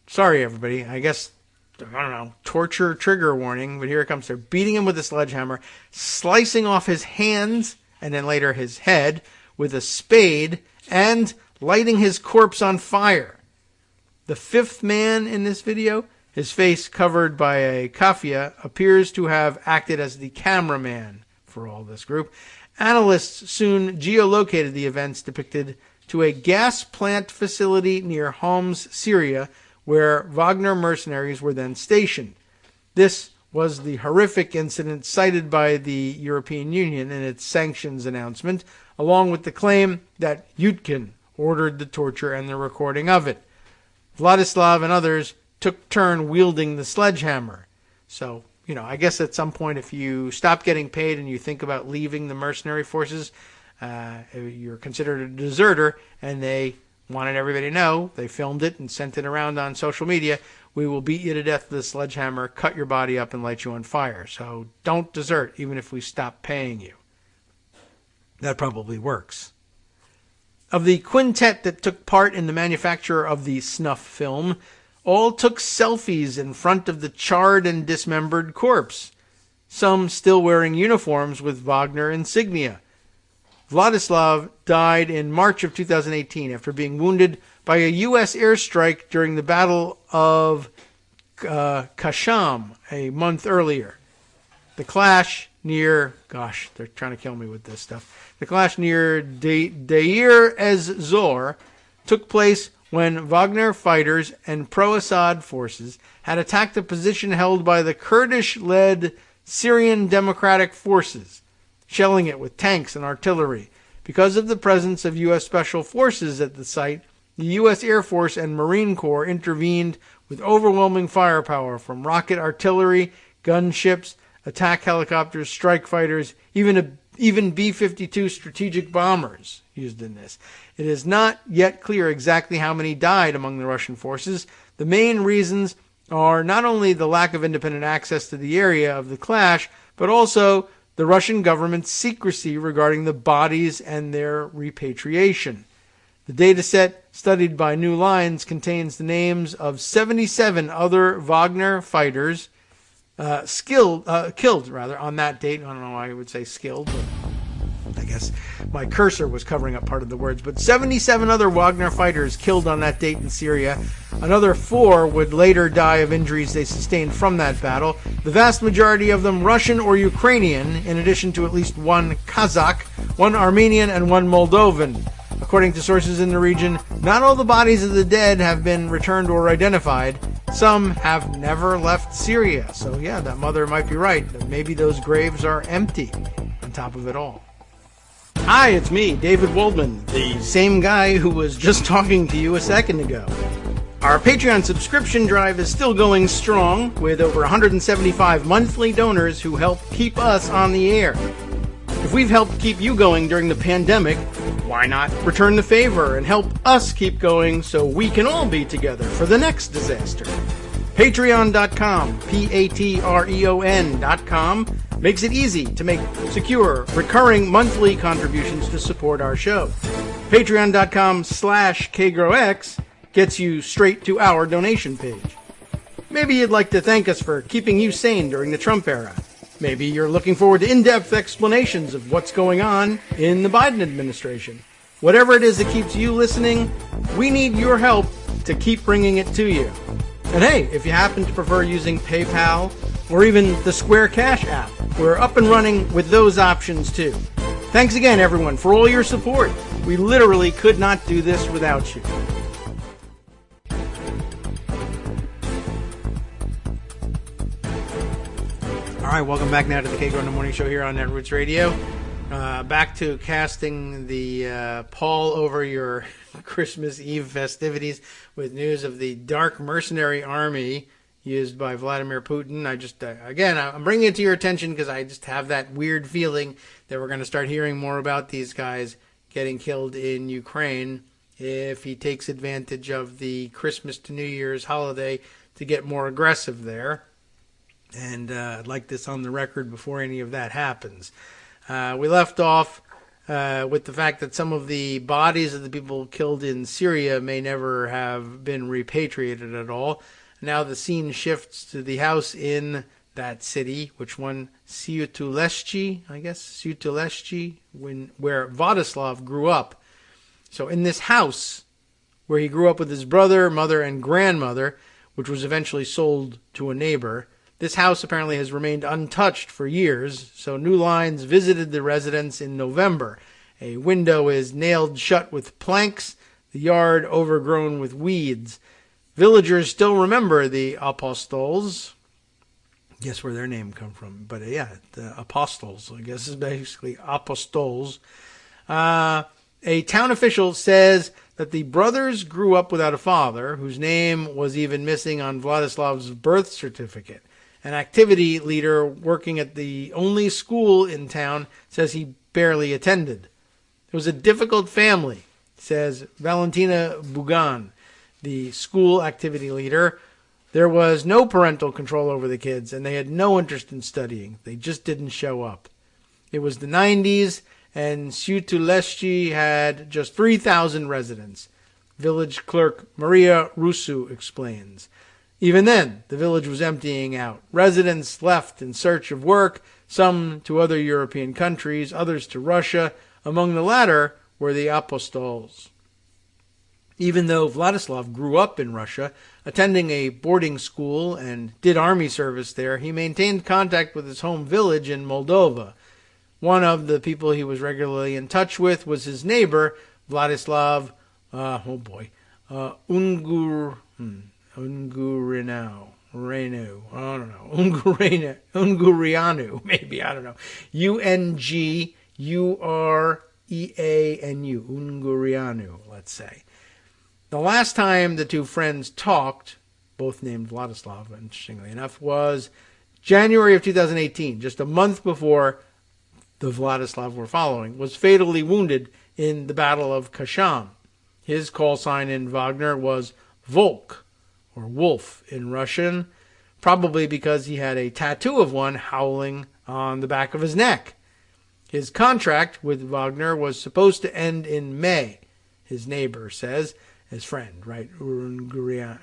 Sorry, everybody. I guess, I don't know, torture trigger warning, but here it comes. They're beating him with a sledgehammer, slicing off his hands and then later his head with a spade, and lighting his corpse on fire. The 5th man in this video, his face covered by a kafia, appears to have acted as the cameraman for all this group. Analysts soon geolocated the events depicted to a gas plant facility near Homs, Syria, where Wagner mercenaries were then stationed. This was the horrific incident cited by the European Union in its sanctions announcement, along with the claim that Yudkin ordered the torture and the recording of it. Vladislav and others took turn wielding the sledgehammer. So, I guess at some point if you stop getting paid and you think about leaving the mercenary forces, you're considered a deserter, and they wanted everybody to know. They filmed it and sent it around on social media. We will beat you to death with a sledgehammer, cut your body up, and light you on fire. So don't desert, even if we stop paying you. That probably works. Of the quintet that took part in the manufacture of the snuff film, all took selfies in front of the charred and dismembered corpse, some still wearing uniforms with Wagner insignia. Vladislav died in March of 2018 after being wounded by a U.S. airstrike during the Battle of Kasham a month earlier. The clash near, they're trying to kill me with this stuff. The clash near Deir ez-Zor took place when Wagner fighters and pro-Assad forces had attacked a position held by the Kurdish-led Syrian Democratic Forces, shelling it with tanks and artillery. Because of the presence of U.S. Special Forces at the site, the U.S. Air Force and Marine Corps intervened with overwhelming firepower from rocket artillery, gunships, attack helicopters, strike fighters, even even B-52 strategic bombers used in this. It is not yet clear exactly how many died among the Russian forces. The main reasons are not only the lack of independent access to the area of the clash, but also the Russian government's secrecy regarding the bodies and their repatriation. The dataset studied by New Lines contains the names of 77 other Wagner fighters killed on that date. I don't know why I would say skilled, but I guess my cursor was covering up part of the words. But 77 other Wagner fighters killed on that date in Syria. Another 4 would later die of injuries they sustained from that battle. The vast majority of them Russian or Ukrainian, in addition to at least 1 Kazakh, 1 Armenian, and 1 Moldovan. According to sources in the region, not all the bodies of the dead have been returned or identified. Some have never left Syria. So yeah, that mother might be right. Maybe those graves are empty on top of it all. Hi, it's me, David Waldman, the same guy who was just talking to you a second ago. Our Patreon subscription drive is still going strong, with over 175 monthly donors who help keep us on the air. If we've helped keep you going during the pandemic, why not return the favor and help us keep going so we can all be together for the next disaster? Patreon.com, Patreon.com, makes it easy to make secure, recurring monthly contributions to support our show. Patreon.com/KagroX gets you straight to our donation page. Maybe you'd like to thank us for keeping you sane during the Trump era. Maybe you're looking forward to in-depth explanations of what's going on in the Biden administration. Whatever it is that keeps you listening, we need your help to keep bringing it to you. And hey, if you happen to prefer using PayPal or even the Square Cash app, we're up and running with those options too. Thanks again, everyone, for all your support. We literally could not do this without you. All right, welcome back now to the Kagro in the Morning Show here on Netroots Radio. Back to casting the pall over your Christmas Eve festivities with news of the dark mercenary army used by Vladimir Putin. I'm bringing it to your attention because I just have that weird feeling that we're going to start hearing more about these guys getting killed in Ukraine if he takes advantage of the Christmas to New Year's holiday to get more aggressive there. And I'd like this on the record before any of that happens. We left off with the fact that some of the bodies of the people killed in Syria may never have been repatriated at all. Now the scene shifts to the house in that city, which one, Siutuleshchi, where Vladislav grew up. So in this house, where he grew up with his brother, mother, and grandmother, which was eventually sold to a neighbor, this house apparently has remained untouched for years, so New Lines visited the residence in November. A window is nailed shut with planks, the yard overgrown with weeds. Villagers still remember the Apostles. Guess where their name come from, but yeah, the Apostles, I guess is basically Apostols. A town official says that the brothers grew up without a father, whose name was even missing on Vladislav's birth certificate. An activity leader working at the only school in town says he barely attended. It was a difficult family, says Valentina Bugan, the school activity leader. There was no parental control over the kids, and they had no interest in studying. They just didn't show up. It was the 90s, and Siutuleshchi had just 3,000 residents. Village clerk Maria Rusu explains. Even then, the village was emptying out. Residents left in search of work, some to other European countries, others to Russia. Among the latter were the Apostols. Even though Vladislav grew up in Russia, attending a boarding school and did army service there, he maintained contact with his home village in Moldova. One of the people he was regularly in touch with was his neighbor, Vladislav, Ungurianu, maybe, I don't know. Ungureanu, Ungurianu, let's say. The last time the two friends talked, both named Vladislav, interestingly enough, was January of 2018, just a month before the Vladislav we're following, was fatally wounded in the Battle of Kasham. His call sign in Wagner was Volk, or wolf in Russian, probably because he had a tattoo of one howling on the back of his neck. His contract with Wagner was supposed to end in May, his neighbor says, his friend, right, Ungurianu.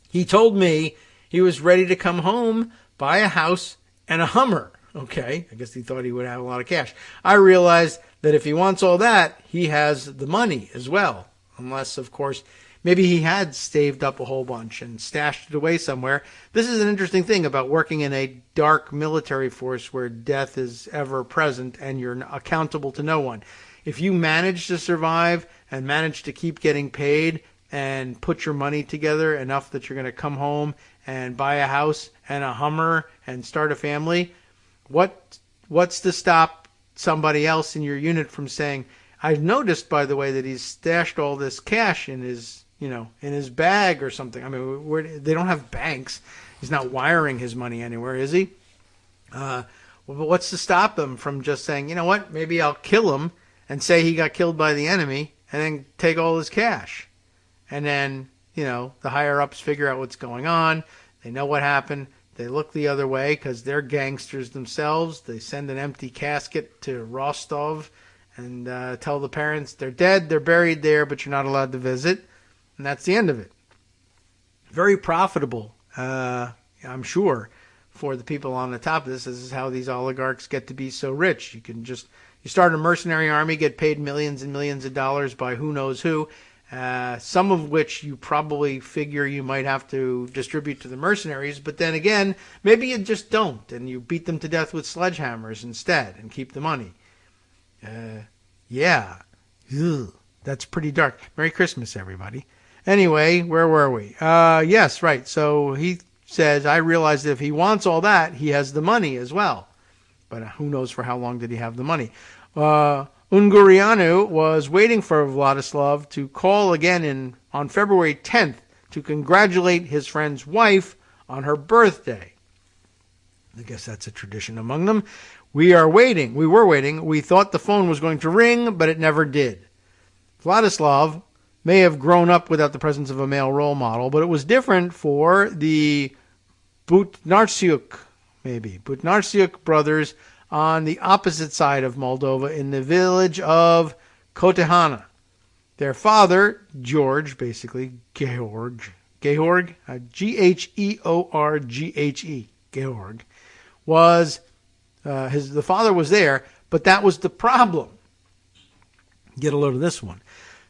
He told me he was ready to come home, buy a house, and a Hummer. Okay, I guess he thought he would have a lot of cash. I realized that if he wants all that, he has the money as well. Unless, of course, maybe he had saved up a whole bunch and stashed it away somewhere. This is an interesting thing about working in a dark military force where death is ever present and you're accountable to no one. If you manage to survive and manage to keep getting paid and put your money together enough that you're going to come home and buy a house and a Hummer and start a family, what's to stop somebody else in your unit from saying, I've noticed, by the way, that he's stashed all this cash in his bag or something. I mean, they don't have banks. He's not wiring his money anywhere, is he? But what's to stop him from just saying, you know what, maybe I'll kill him and say he got killed by the enemy and then take all his cash. And then, the higher-ups figure out what's going on. They know what happened. They look the other way because they're gangsters themselves. They send an empty casket to Rostov and tell the parents they're dead, they're buried there, but you're not allowed to visit. And that's the end of it. Very profitable, I'm sure, for the people on the top of this. This is how these oligarchs get to be so rich. You start a mercenary army, get paid millions and millions of dollars by who knows who, some of which you probably figure you might have to distribute to the mercenaries, but then again, maybe you just don't, and you beat them to death with sledgehammers instead and keep the money. Yeah. Ugh, that's pretty dark. Merry Christmas, everybody. Anyway, where were we? Yes, right. So he says, I realize that if he wants all that, he has the money as well. But who knows for how long did he have the money? Ungurianu was waiting for Vladislav to call again on February 10th to congratulate his friend's wife on her birthday. I guess that's a tradition among them. We were waiting. We thought the phone was going to ring, but it never did. Vladislav may have grown up without the presence of a male role model, but it was different for the Butnarsyuk brothers on the opposite side of Moldova in the village of Kotehana. Their father, George, basically, Georg, G-H-E-O-R-G-H-E, Georg, was, the father was there, but that was the problem. Get a load of this one.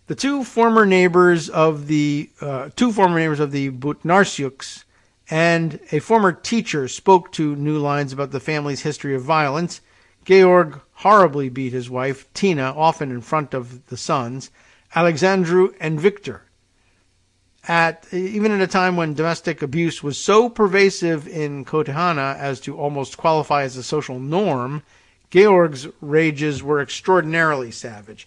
The two former neighbors of the Butnarsyuks and a former teacher spoke to New Lines about the family's history of violence. Georg horribly beat his wife, Tina, often in front of the sons, Alexandru and Victor. Even at a time when domestic abuse was so pervasive in Kotehana as to almost qualify as a social norm, Georg's rages were extraordinarily savage.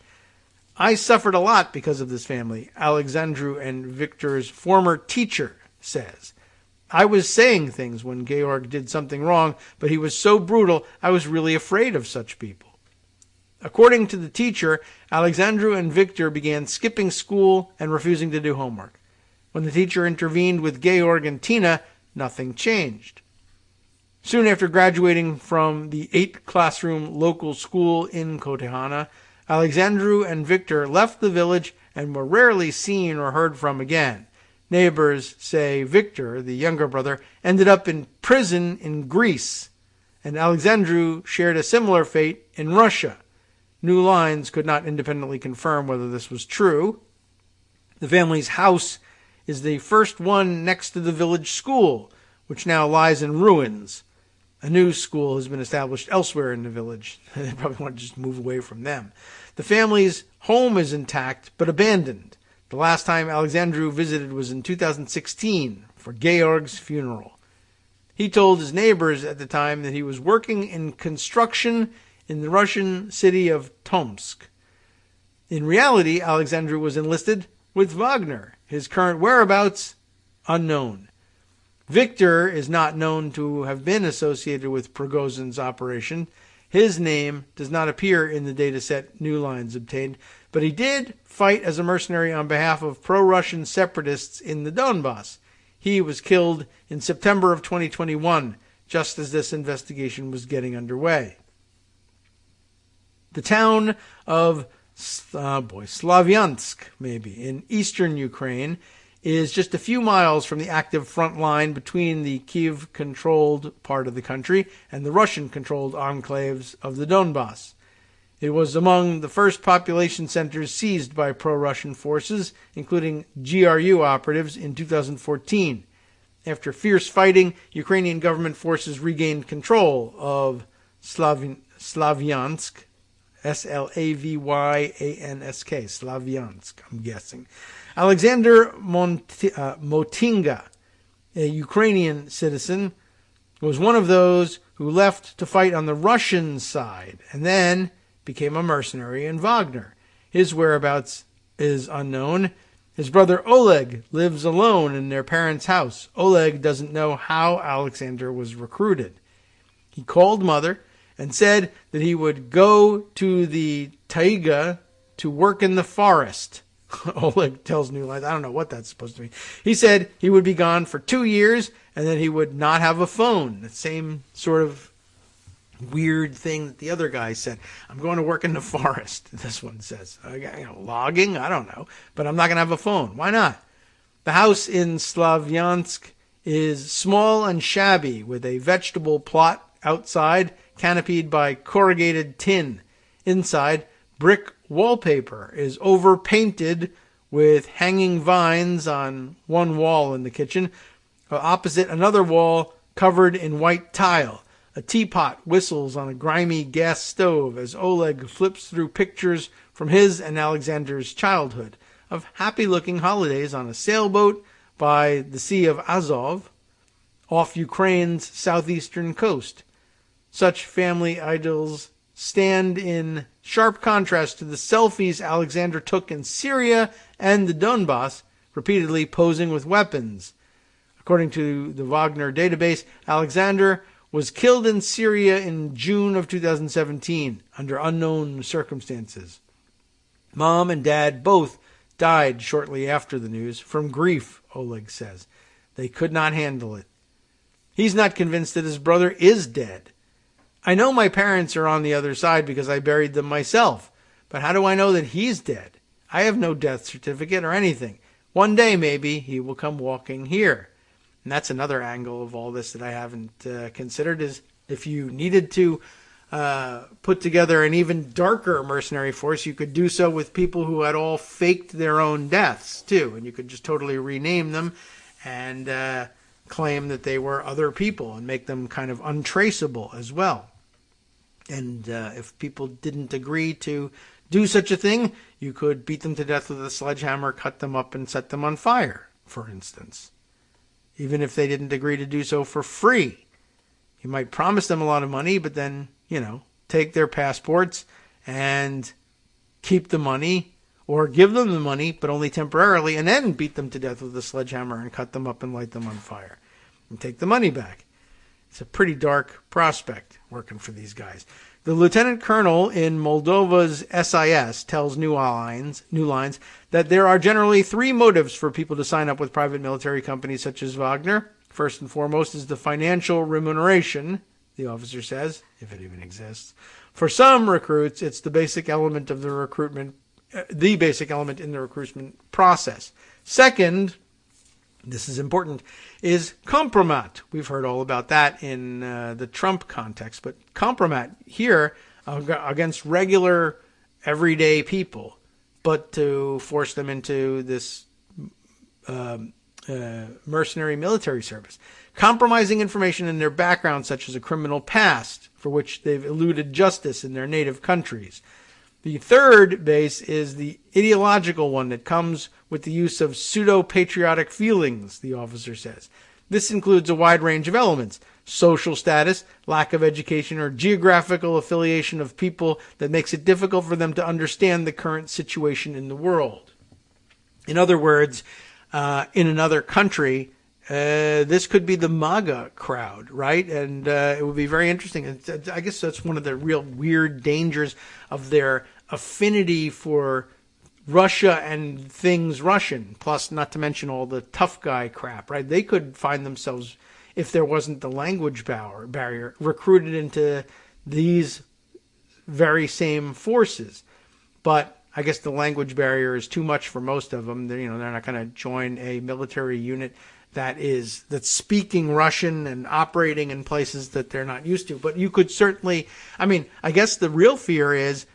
I suffered a lot because of this family, Alexandru and Victor's former teacher says. I was saying things when Georg did something wrong, but he was so brutal, I was really afraid of such people. According to the teacher, Alexandru and Victor began skipping school and refusing to do homework. When the teacher intervened with Georg and Tina, nothing changed. Soon after graduating from the 8-classroom local school in Kotehana, Alexandru and Victor left the village and were rarely seen or heard from again. Neighbors say Victor, the younger brother, ended up in prison in Greece, and Alexandru shared a similar fate in Russia. New Lines could not independently confirm whether this was true. The family's house is the first one next to the village school, which now lies in ruins. A new school has been established elsewhere in the village. They probably want to just move away from them. The family's home is intact, but abandoned. The last time Alexandru visited was in 2016 for Georg's funeral. He told his neighbors at the time that he was working in construction in the Russian city of Tomsk. In reality, Alexandru was enlisted with Wagner. His current whereabouts, unknown. Victor is not known to have been associated with Prigozhin's operation. His name does not appear in the dataset New Lines obtained, but he did fight as a mercenary on behalf of pro-Russian separatists in the Donbass. He was killed in September of 2021, just as this investigation was getting underway. The town of Slavyansk, maybe, in eastern Ukraine, is just a few miles from the active front line between the Kiev-controlled part of the country and the Russian-controlled enclaves of the Donbass. It was among the first population centers seized by pro-Russian forces, including GRU operatives, in 2014. After fierce fighting, Ukrainian government forces regained control of Slavyansk, Slavyansk, Slavyansk, I'm guessing. Alexander Motinga, a Ukrainian citizen, was one of those who left to fight on the Russian side and then became a mercenary in Wagner. His whereabouts is unknown. His brother Oleg lives alone in their parents' house. Oleg doesn't know how Alexander was recruited. He called mother and said that he would go to the taiga to work in the forest. Oleg tells New Lines, I don't know what that's supposed to mean. He said he would be gone for 2 years and that he would not have a phone. The same sort of weird thing that the other guy said. I'm going to work in the forest, this one says. Logging? I don't know. But I'm not going to have a phone. Why not? The house in Slavyansk is small and shabby with a vegetable plot outside canopied by corrugated tin. Inside, brick wallpaper is overpainted with hanging vines on one wall in the kitchen. Opposite, another wall covered in white tile. A teapot whistles on a grimy gas stove as Oleg flips through pictures from his and Alexander's childhood of happy-looking holidays on a sailboat by the Sea of Azov off Ukraine's southeastern coast. Such family idyls stand in sharp contrast to the selfies Alexander took in Syria and the Donbass, repeatedly posing with weapons. According to the Wagner database, Alexander was killed in Syria in June of 2017 under unknown circumstances. Mom and Dad both died shortly after the news from grief, Oleg says. They could not handle it. He's not convinced that his brother is dead. I know my parents are on the other side because I buried them myself, but how do I know that he's dead? I have no death certificate or anything. One day, maybe, he will come walking here. And that's another angle of all this that I haven't considered, is if you needed to put together an even darker mercenary force, you could do so with people who had all faked their own deaths, too. And you could just totally rename them and claim that they were other people and make them kind of untraceable as well. And if people didn't agree to do such a thing, you could beat them to death with a sledgehammer, cut them up, and set them on fire, for instance. Even if they didn't agree to do so for free. You might promise them a lot of money, but then, take their passports and keep the money, or give them the money, but only temporarily, and then beat them to death with a sledgehammer and cut them up and light them on fire. And take the money back. It's a pretty dark prospect working for these guys. The lieutenant colonel in Moldova's SIS tells New Lines that there are generally 3 motives for people to sign up with private military companies such as Wagner. First and foremost is the financial remuneration, the officer says, if it even exists. For some recruits, it's the basic element of the recruitment, the basic element in the recruitment process. Second, this is important, is compromat. We've heard all about that in the Trump context, but compromat here against regular, everyday people, but to force them into this mercenary military service. Compromising information in their background, such as a criminal past for which they've eluded justice in their native countries. The third base is the ideological one that comes with the use of pseudo-patriotic feelings, the officer says. This includes a wide range of elements: social status, lack of education, or geographical affiliation of people that makes it difficult for them to understand the current situation in the world. In other words, in another country, this could be the MAGA crowd, right? And it would be very interesting. And I guess that's one of the real weird dangers of their affinity for Russia and things Russian, plus not to mention all the tough guy crap, right? They could find themselves, if there wasn't the language barrier, recruited into these very same forces. But I guess the language barrier is too much for most of them. They're not going to join a military unit that's speaking Russian and operating in places that they're not used to. But you could certainly, I guess the real fear is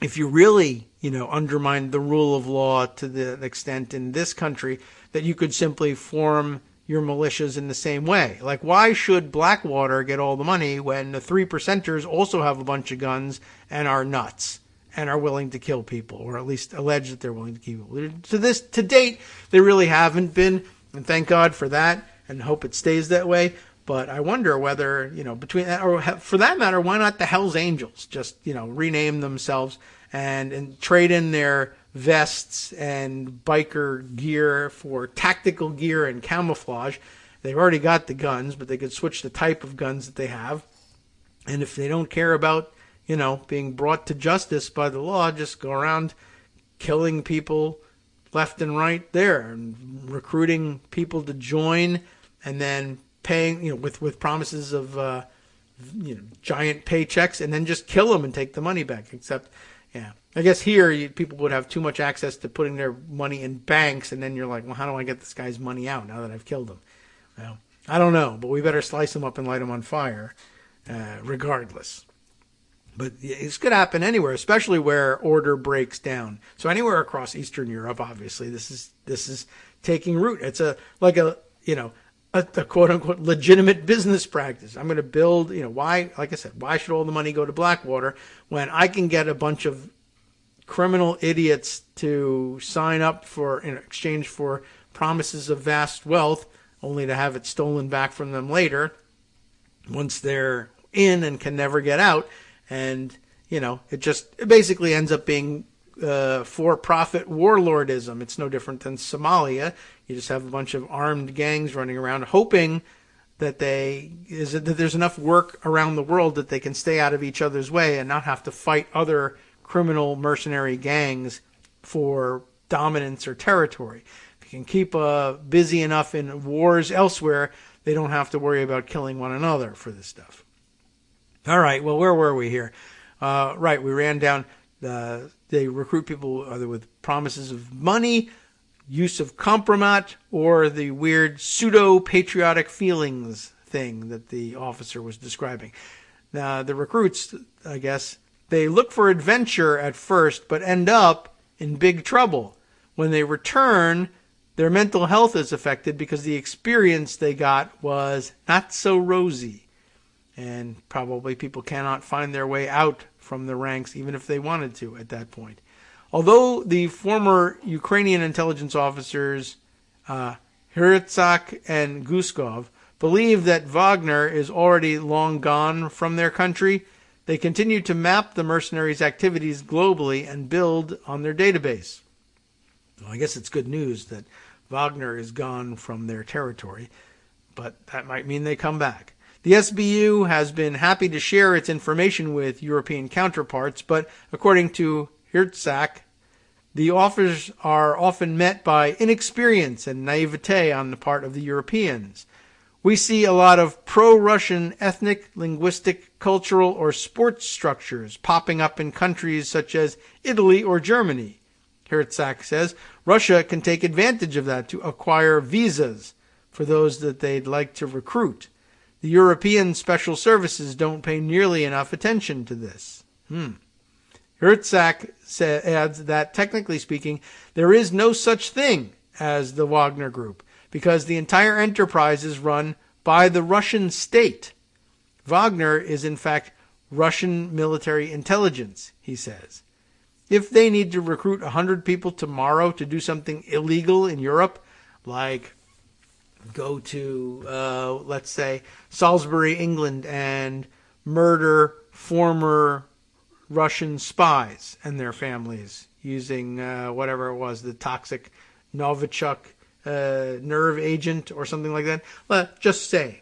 if you really, undermine the rule of law to the extent in this country that you could simply form your militias in the same way. Like, why should Blackwater get all the money when the 3%ers also have a bunch of guns and are nuts and are willing to kill people, or at least allege that they're willing to kill people? To date, they really haven't been. And thank God for that, and hope it stays that way. But I wonder whether, between that, or for that matter, why not the Hells Angels just, rename themselves and trade in their vests and biker gear for tactical gear and camouflage. They've already got the guns, but they could switch the type of guns that they have. And if they don't care about, being brought to justice by the law, just go around killing people left and right there, and recruiting people to join, and then paying, with promises of, giant paychecks, and then just kill them and take the money back. Except, I guess here people would have too much access to putting their money in banks, and then you're like, well, how do I get this guy's money out now that I've killed him? Well, I don't know, but we better slice him up and light him on fire, regardless. But this could happen anywhere, especially where order breaks down. So anywhere across Eastern Europe, obviously, this is taking root. It's a quote unquote legitimate business practice. I'm going to build, why, like I said, why should all the money go to Blackwater when I can get a bunch of criminal idiots to sign up in exchange for promises of vast wealth, only to have it stolen back from them later once they're in and can never get out. And, it basically ends up being for-profit warlordism. It's no different than Somalia. You just have a bunch of armed gangs running around hoping that there's enough work around the world that they can stay out of each other's way and not have to fight other criminal mercenary gangs for dominance or territory. If you can keep busy enough in wars elsewhere, they don't have to worry about killing one another for this stuff. All right, well, where were we here? Right, we ran down, they recruit people either with promises of money, use of compromat, or the weird pseudo-patriotic feelings thing that the officer was describing. Now, the recruits, I guess, they look for adventure at first, but end up in big trouble. When they return, their mental health is affected because the experience they got was not so rosy. And probably people cannot find their way out from the ranks, even if they wanted to at that point. Although the former Ukrainian intelligence officers, Herzak and Guskov, believe that Wagner is already long gone from their country, they continue to map the mercenaries' activities globally and build on their database. Well, I guess it's good news that Wagner is gone from their territory, but that might mean they come back. The SBU has been happy to share its information with European counterparts, but according to Herzak, the offers are often met by inexperience and naivete on the part of the Europeans. We see a lot of pro-Russian ethnic, linguistic, cultural, or sports structures popping up in countries such as Italy or Germany. Herzak says Russia can take advantage of that to acquire visas for those that they'd like to recruit. The European special services don't pay nearly enough attention to this. Herzak adds that, technically speaking, there is no such thing as the Wagner Group, because the entire enterprise is run by the Russian state. Wagner is, in fact, Russian military intelligence, he says. If they need to recruit 100 people tomorrow to do something illegal in Europe, like go to, let's say, Salisbury, England, and murder former Russian spies and their families using whatever it was, the toxic Novichok nerve agent or something like that. But just saying.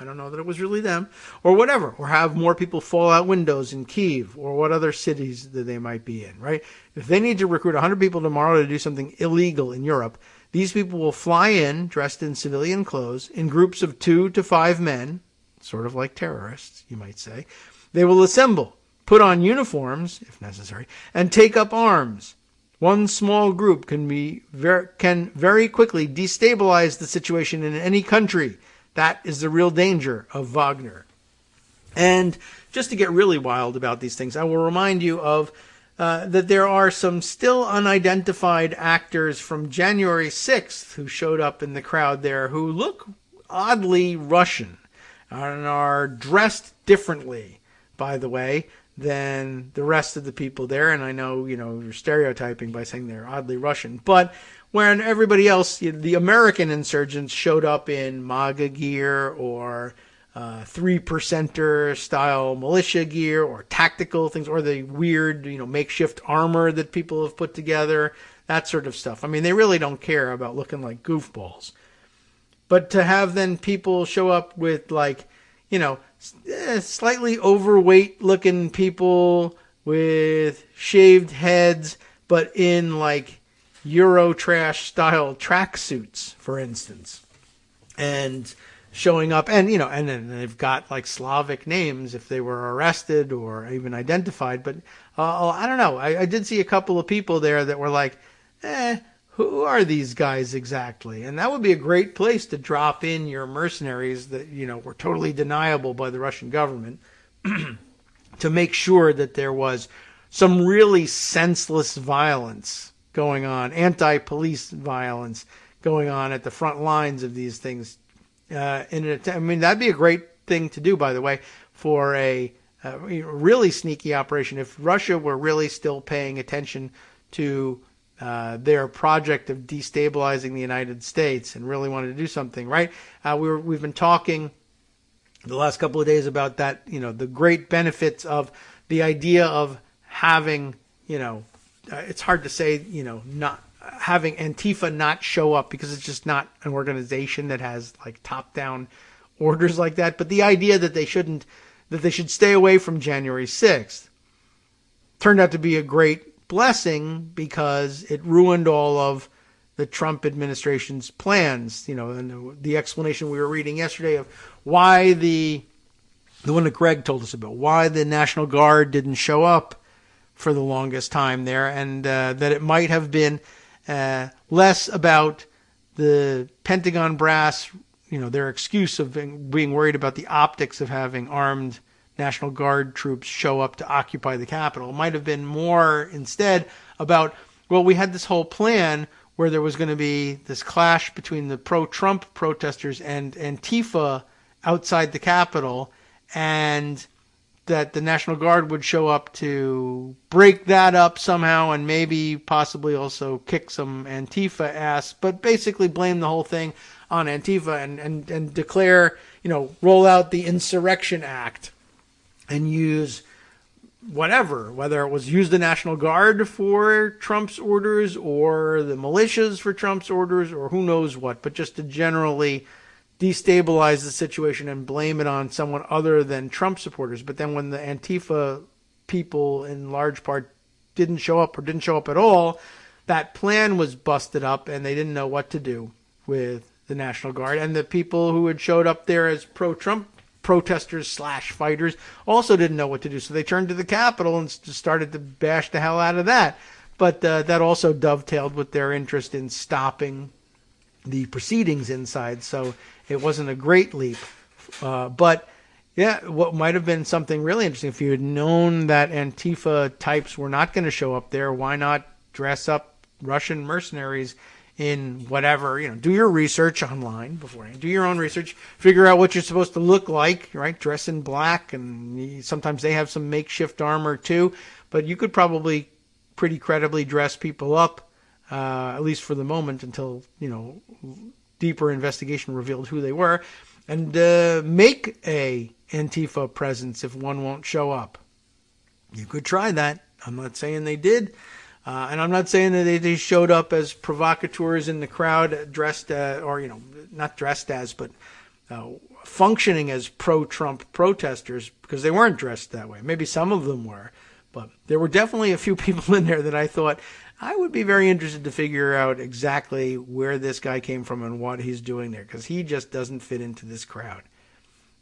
I don't know that it was really them or whatever, or have more people fall out windows in Kyiv or what other cities that they might be in, right? If they need to recruit 100 people tomorrow to do something illegal in Europe, these people will fly in dressed in civilian clothes in groups of 2 to 5 men, sort of like terrorists, you might say. They will assemble, put on uniforms, if necessary, and take up arms. One small group can very quickly destabilize the situation in any country. That is the real danger of Wagner. And just to get really wild about these things, I will remind you of that there are some still unidentified actors from January 6th who showed up in the crowd there who look oddly Russian and are dressed differently, by the way, than the rest of the people there. And I know, you're stereotyping by saying they're oddly Russian, but when everybody else, the American insurgents showed up in MAGA gear or 3%er style militia gear or tactical things or the weird, makeshift armor that people have put together, that sort of stuff. I mean, they really don't care about looking like goofballs. But to have then people show up with slightly overweight looking people with shaved heads, but in Eurotrash style tracksuits, for instance, and showing up, and and then they've got Slavic names if they were arrested or even identified. But I don't know. I did see a couple of people there that were who are these guys exactly? And that would be a great place to drop in your mercenaries that were totally deniable by the Russian government to make sure that there was some really senseless violence going on, anti-police violence going on at the front lines of these things. That'd be a great thing to do, by the way, for a really sneaky operation. If Russia were really still paying attention to their project of destabilizing the United States and really wanted to do something, right? We've been talking the last couple of days about that, the great benefits of the idea of having, it's hard to say, not having Antifa not show up because it's just not an organization that has top-down orders like that. But the idea that they should stay away from January 6th turned out to be a great blessing because it ruined all of the Trump administration's plans. And the explanation we were reading yesterday of why the one that Greg told us about, why the National Guard didn't show up for the longest time there, and that it might have been less about the Pentagon brass, their excuse of being worried about the optics of having armed National Guard troops show up to occupy the Capitol. It might have been more instead about, we had this whole plan where there was going to be this clash between the pro-Trump protesters and Antifa outside the Capitol, and that the National Guard would show up to break that up somehow and maybe possibly also kick some Antifa ass, but basically blame the whole thing on Antifa and declare, roll out the Insurrection Act and use whatever, whether it was use the National Guard for Trump's orders or the militias for Trump's orders or who knows what, but just to generally destabilize the situation and blame it on someone other than Trump supporters. But then when the Antifa people in large part didn't show up or didn't show up at all, that plan was busted up and they didn't know what to do with the National Guard. And the people who had showed up there as pro-Trump protesters / fighters also didn't know what to do. So they turned to the Capitol and started to bash the hell out of that. But that also dovetailed with their interest in stopping the proceedings inside. So it wasn't a great leap. But yeah, what might have been something really interesting, if you had known that Antifa types were not going to show up there, why not dress up Russian mercenaries in whatever, do your research online beforehand, do your own research, figure out what you're supposed to look like, right? Dress in black, and sometimes they have some makeshift armor too, but you could probably pretty credibly dress people up, at least for the moment, until, deeper investigation revealed who they were, and make a Antifa presence if one won't show up. You could try that. I'm not saying they did. And I'm not saying that they showed up as provocateurs in the crowd, dressed, not dressed as, but functioning as pro-Trump protesters, because they weren't dressed that way. Maybe some of them were, but there were definitely a few people in there that I thought I would be very interested to figure out exactly where this guy came from and what he's doing there, because he just doesn't fit into this crowd.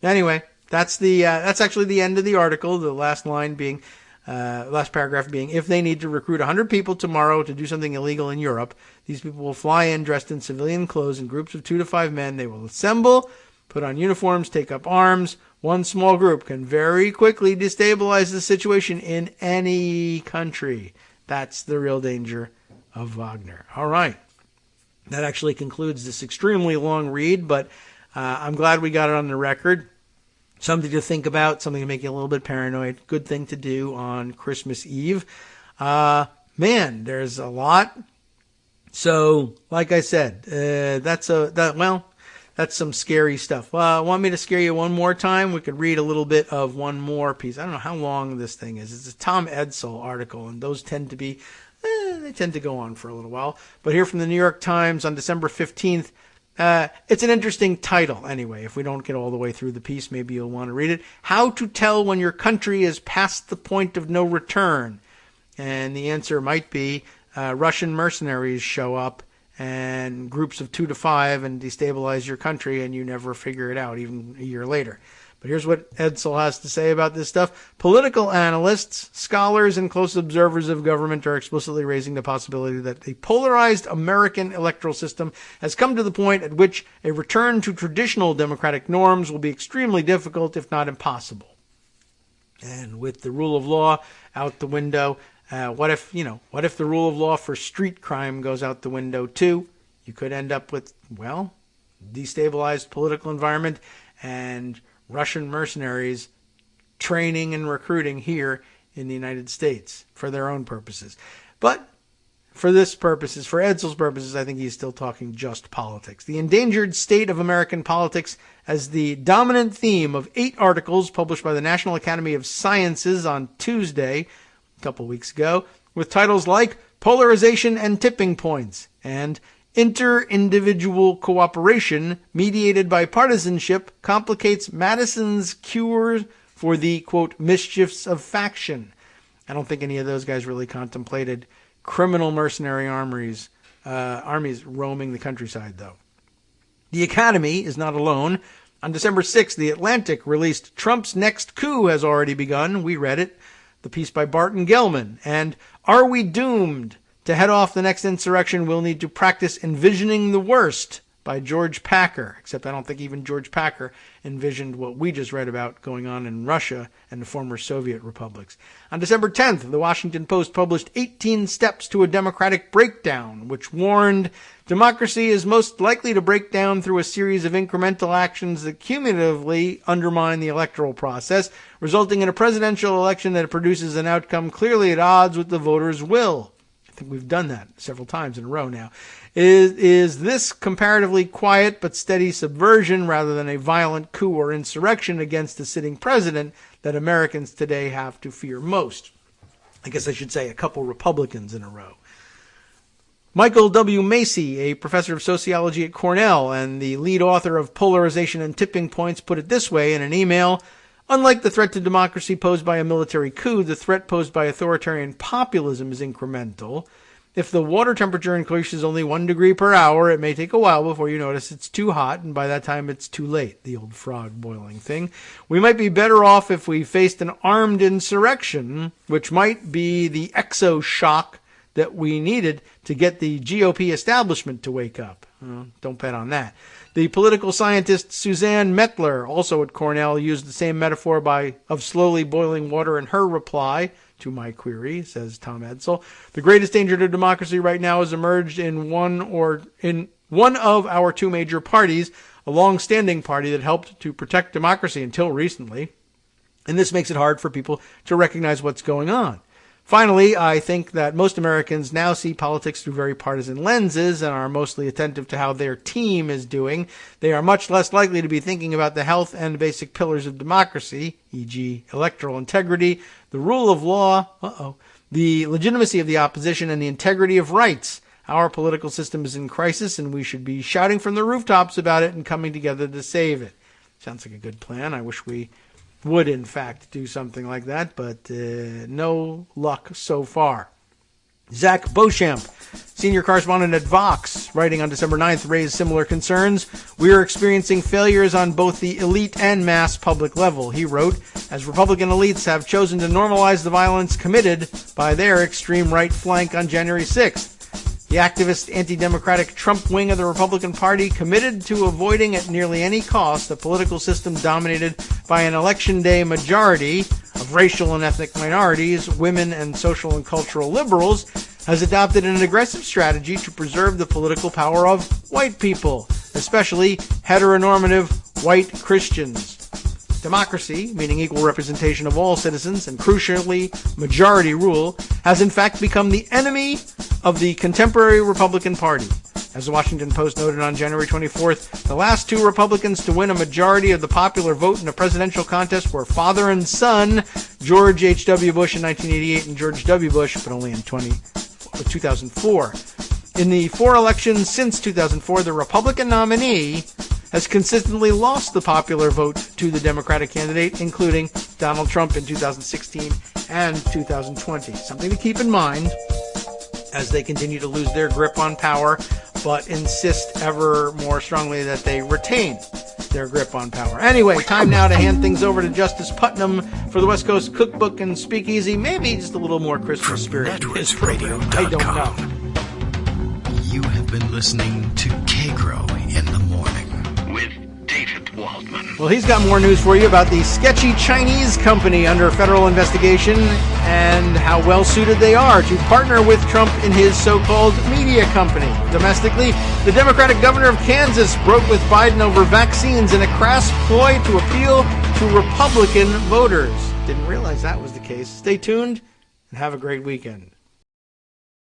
Anyway, that's actually the end of the article. The last line being, last paragraph being, if they need to recruit 100 people tomorrow to do something illegal in Europe, these people will fly in dressed in civilian clothes in groups of 2 to 5 men. They will assemble, put on uniforms, take up arms. One small group can very quickly destabilize the situation in any country. That's the real danger of Wagner. All right. That actually concludes this extremely long read, but I'm glad we got it on the record. Something to think about, something to make you a little bit paranoid. Good thing to do on Christmas Eve. Man, there's a lot. So, like I said, that's some scary stuff. Want me to scare you one more time? We could read a little bit of one more piece. I don't know how long this thing is. It's a Tom Edsall article, and those tend to be, they tend to go on for a little while. But here from the New York Times on December 15th, it's an interesting title anyway. If we don't get all the way through the piece, maybe you'll want to read it. How to Tell When Your Country is Past the Point of No Return. And the answer might be Russian mercenaries show up and groups of 2 to 5 and destabilize your country, and you never figure it out even a year later. But here's what Edsall has to say about this stuff. Political analysts, scholars, and close observers of government are explicitly raising the possibility that the polarized American electoral system has come to the point at which a return to traditional democratic norms will be extremely difficult, if not impossible. And with the rule of law out the window, what if the rule of law for street crime goes out the window too? You could end up with, destabilized political environment and Russian mercenaries training and recruiting here in the United States for their own purposes. But for Edsall's purposes, I think he's still talking just politics. The endangered state of American politics as the dominant theme of 8 articles published by the National Academy of Sciences on Tuesday, a couple weeks ago, with titles like Polarization and Tipping Points and Inter-Individual Cooperation Mediated by Partisanship Complicates Madison's Cure for the, quote, mischiefs of faction. I don't think any of those guys really contemplated criminal mercenary armies roaming the countryside, though. The Academy is not alone. On December 6th, The Atlantic released Trump's Next Coup Has Already Begun. We read it. The piece by Barton Gellman. And Are We Doomed? To head off the next insurrection, we'll need to practice envisioning the worst by George Packer. Except I don't think even George Packer envisioned what we just read about going on in Russia and the former Soviet republics. On December 10th, the Washington Post published 18 Steps to a Democratic Breakdown, which warned democracy is most likely to break down through a series of incremental actions that cumulatively undermine the electoral process, resulting in a presidential election that produces an outcome clearly at odds with the voters' will. I think we've done that several times in a row now. Is this comparatively quiet but steady subversion rather than a violent coup or insurrection against the sitting president that Americans today have to fear most? I guess I should say a couple Republicans in a row. Michael W. Macy, a professor of sociology at Cornell and the lead author of Polarization and Tipping Points, put it this way in an email. Unlike the threat to democracy posed by a military coup, the threat posed by authoritarian populism is incremental. If the water temperature increases only 1 degree per hour, it may take a while before you notice it's too hot, and by that time it's too late, the old frog boiling thing. We might be better off if we faced an armed insurrection, which might be the exo-shock that we needed to get the GOP establishment to wake up. Don't bet on that. The political scientist Suzanne Mettler, also at Cornell, used the same metaphor of slowly boiling water in her reply to my query, says Tom Edsall. The greatest danger to democracy right now has emerged in one of our 2 major parties, a long-standing party that helped to protect democracy until recently. And this makes it hard for people to recognize what's going on. Finally, I think that most Americans now see politics through very partisan lenses and are mostly attentive to how their team is doing. They are much less likely to be thinking about the health and basic pillars of democracy, e.g. electoral integrity, the rule of law, the legitimacy of the opposition, and the integrity of rights. Our political system is in crisis, and we should be shouting from the rooftops about it and coming together to save it. Sounds like a good plan. I wish we would, in fact, do something like that, but no luck so far. Zach Beauchamp, senior correspondent at Vox, writing on December 9th, raised similar concerns. We are experiencing failures on both the elite and mass public level, he wrote, as Republican elites have chosen to normalize the violence committed by their extreme right flank on January 6th. The activist, anti-democratic Trump wing of the Republican Party committed to avoiding at nearly any cost a political system dominated by an election day majority of racial and ethnic minorities, women, and social and cultural liberals, has adopted an aggressive strategy to preserve the political power of white people, especially heteronormative white Christians. Democracy, meaning equal representation of all citizens, and crucially, majority rule, has in fact become the enemy of the contemporary Republican Party. As the Washington Post noted on January 24th, the last two Republicans to win a majority of the popular vote in a presidential contest were father and son, George H.W. Bush in 1988 and George W. Bush, but only in 2004. In the four elections since 2004, the Republican nominee has consistently lost the popular vote to the Democratic candidate, including Donald Trump in 2016 and 2020. Something to keep in mind as they continue to lose their grip on power, but insist ever more strongly that they retain their grip on power. Anyway, time now to hand things over to Justice Putnam for the West Coast Cookbook and Speakeasy. Maybe just a little more Christmas spirit in his program. I don't know. You have been listening to Kagro in the Morning with David Waldman. Well, he's got more news for you about the sketchy Chinese company under federal investigation and how well suited they are to partner with Trump in his so-called media company. Domestically, the Democratic governor of Kansas broke with Biden over vaccines in a crass ploy to appeal to Republican voters. Didn't realize that was the case. Stay tuned and have a great weekend.